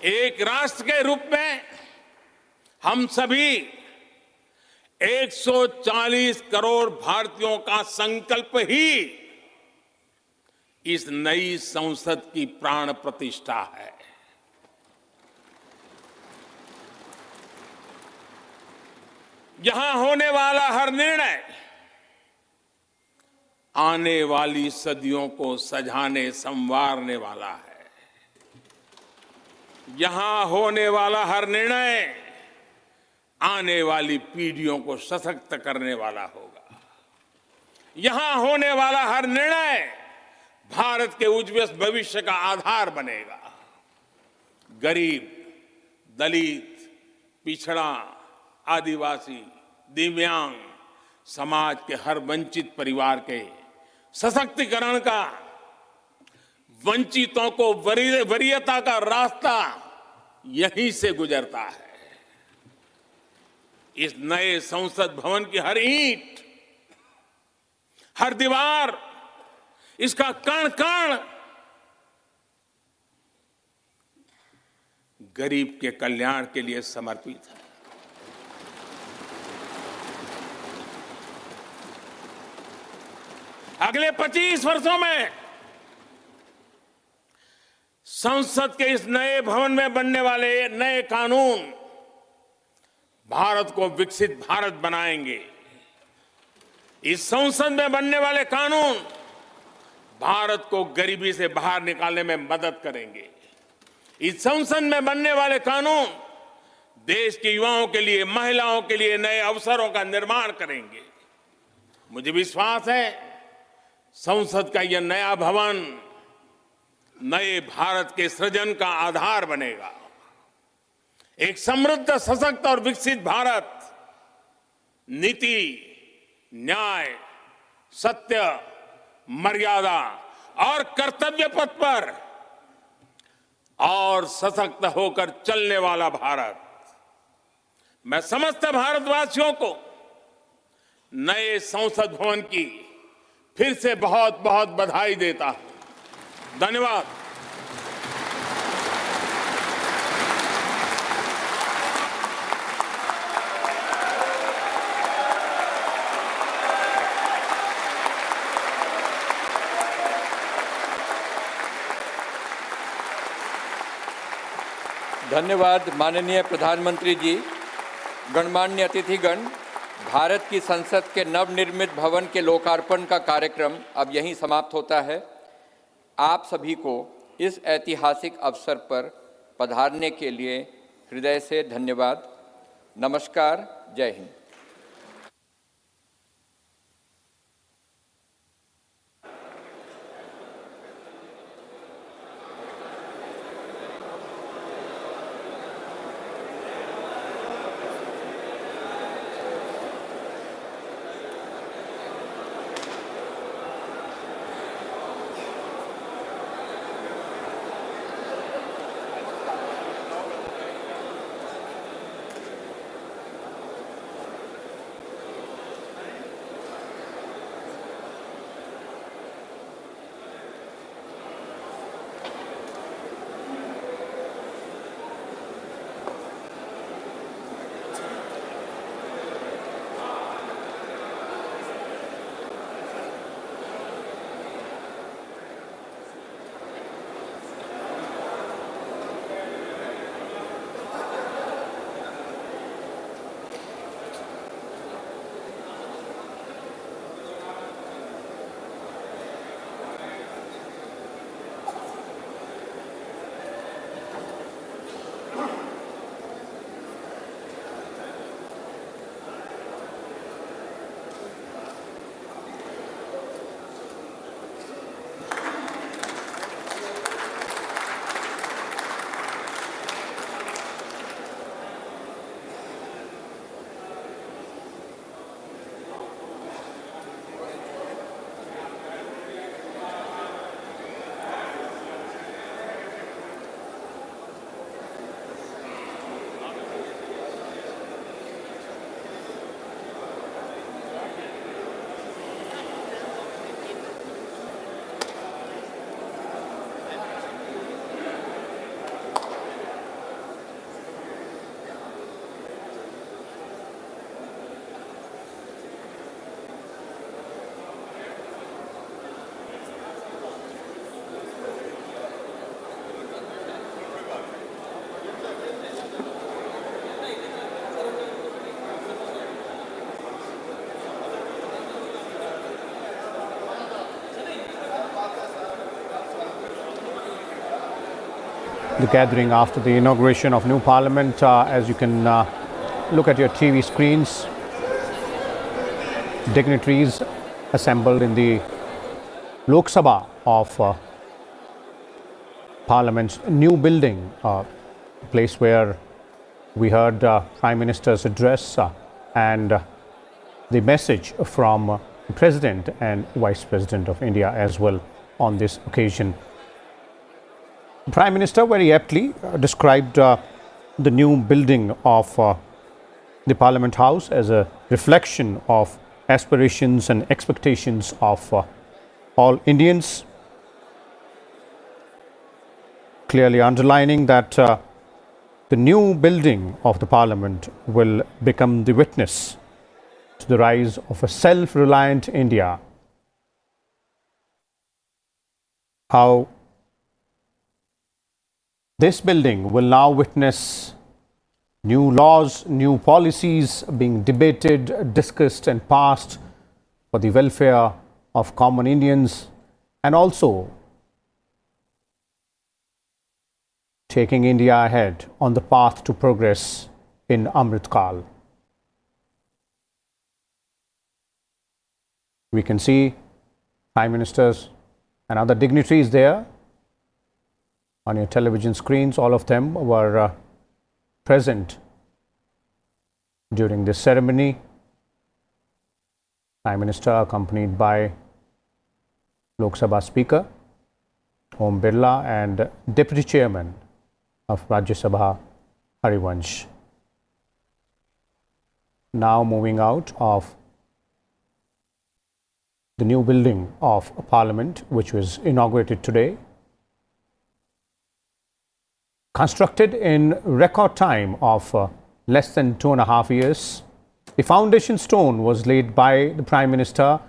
एक राष्ट्र के रूप में हम सभी 140 करोड़ भारतीयों का संकल्प ही इस नई संसद की प्राण प्रतिष्ठा है। यहां होने वाला हर निर्णय आने वाली सदियों को सजाने संवारने वाला है। यहां होने वाला हर निर्णय आने वाली पीढ़ियों को सशक्त करने वाला होगा। यहां होने वाला हर निर्णय भारत के उज्ज्वल भविष्य का आधार बनेगा। गरीब, दलित, पिछड़ा, आदिवासी, दिव्यांग समाज के हर वंचित परिवार के सशक्तिकरण का, वंचितों को वरीयता का रास्ता यहीं से गुजरता है। इस नए संसद भवन की हर ईंट, हर दीवार, इसका कण कण गरीब के कल्याण के लिए समर्पित है। अगले 25 वर्षों में संसद के इस नए भवन में बनने वाले नए कानून भारत को विकसित भारत बनाएंगे। इस संसद में बनने वाले कानून भारत को गरीबी से बाहर निकालने में मदद करेंगे। इस संसद में बनने वाले कानून देश के युवाओं के लिए, महिलाओं के लिए नए अवसरों का निर्माण करेंगे। मुझे विश्वास है संसद का यह नया भवन नए भारत के सृजन का आधार बनेगा। एक समृद्ध, सशक्त और विकसित भारत नीति, न्याय, सत्य, मर्यादा और कर्तव्य पथ पर और सशक्त होकर चलने वाला भारत। मैं समस्त भारतवासियों को नए संसद भवन की फिर से बहुत बहुत बधाई देता हूं। धन्यवाद। धन्यवाद माननीय प्रधानमंत्री जी। गणमान्य अतिथिगण, भारत की संसद के नवनिर्मित भवन के लोकार्पण का कार्यक्रम अब यहीं समाप्त होता है। आप सभी को इस ऐतिहासिक अवसर पर पधारने के लिए हृदय से धन्यवाद। नमस्कार। जय Hind. the gathering after the inauguration of new parliament. As you can look at your TV screens, dignitaries assembled in the Lok Sabha of Parliament's new building, a place where we heard Prime Minister's address and the message from the President and Vice President of India as well on this occasion. The Prime Minister very aptly described the new building of the Parliament House as a reflection of aspirations and expectations of all Indians, clearly underlining that the new building of the Parliament will become the witness to the rise of a self-reliant India. How this building will now witness new laws, new policies being debated, discussed and passed for the welfare of common Indians, and also taking India ahead on the path to progress in Amrit Kal. We can see Prime Ministers and other dignitaries there on your television screens. All of them were present during this ceremony. Prime Minister accompanied by Lok Sabha Speaker Om Birla and Deputy Chairman of Rajya Sabha Harivansh. Now moving out of the new building of Parliament, which was inaugurated today, constructed in record time of less than 2.5 years. The foundation stone was laid by the Prime Minister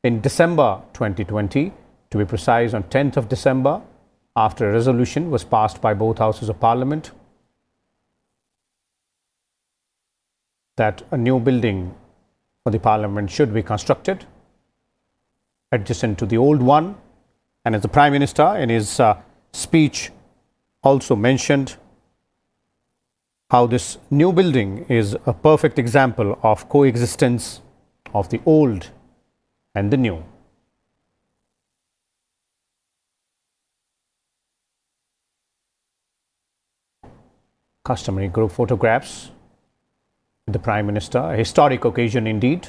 in December 2020, to be precise on 10th of December, after a resolution was passed by both houses of Parliament that a new building for the Parliament should be constructed adjacent to the old one. And as the Prime Minister in his speech also mentioned, how this new building is a perfect example of coexistence of the old and the new. Customary group photographs with the Prime Minister, a historic occasion indeed,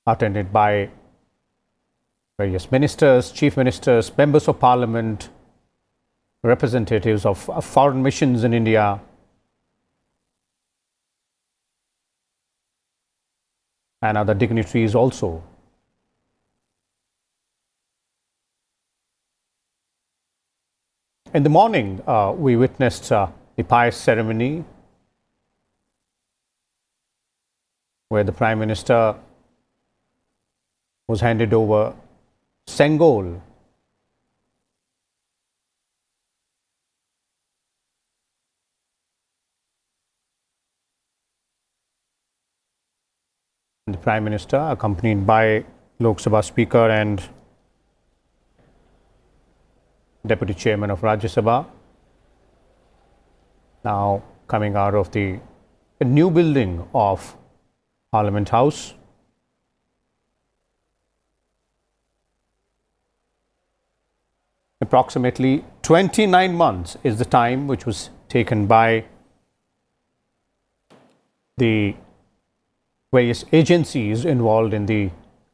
attended by various ministers, chief ministers, members of Parliament, representatives of foreign missions in India, and other dignitaries also. In the morning, we witnessed the pious ceremony where the Prime Minister was handed over Sengol, the Prime Minister accompanied by Lok Sabha Speaker and Deputy Chairman of Rajya Sabha, now coming out of the new building of Parliament House. Approximately 29 months is the time which was taken by the various agencies involved in the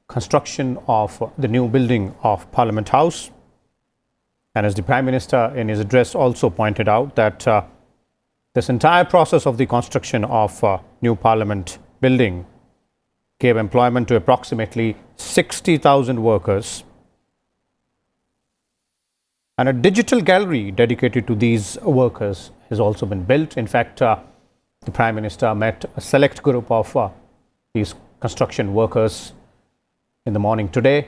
construction of the new building of Parliament House. And as the Prime Minister in his address also pointed out, that this entire process of the construction of new Parliament building gave employment to approximately 60,000 workers. And a digital gallery dedicated to these workers has also been built. In fact, the Prime Minister met a select group of these construction workers in the morning today,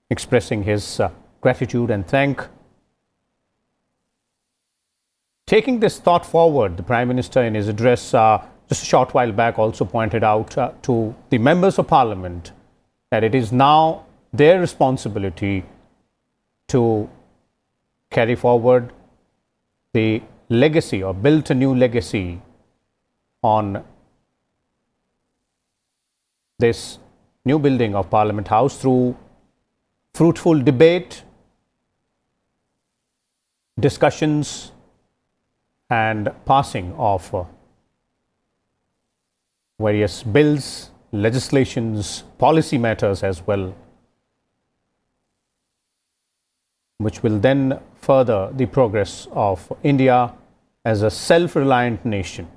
expressing his gratitude and thank. Taking this thought forward, the Prime Minister in his address just a short while back also pointed out to the members of Parliament that it is now their responsibility to carry forward the legacy or built a new legacy on this new building of Parliament House through fruitful debate, discussions and passing of various bills, legislations, policy matters as well, which will then further the progress of India as a self-reliant nation.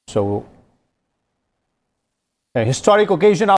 So, a historic occasion.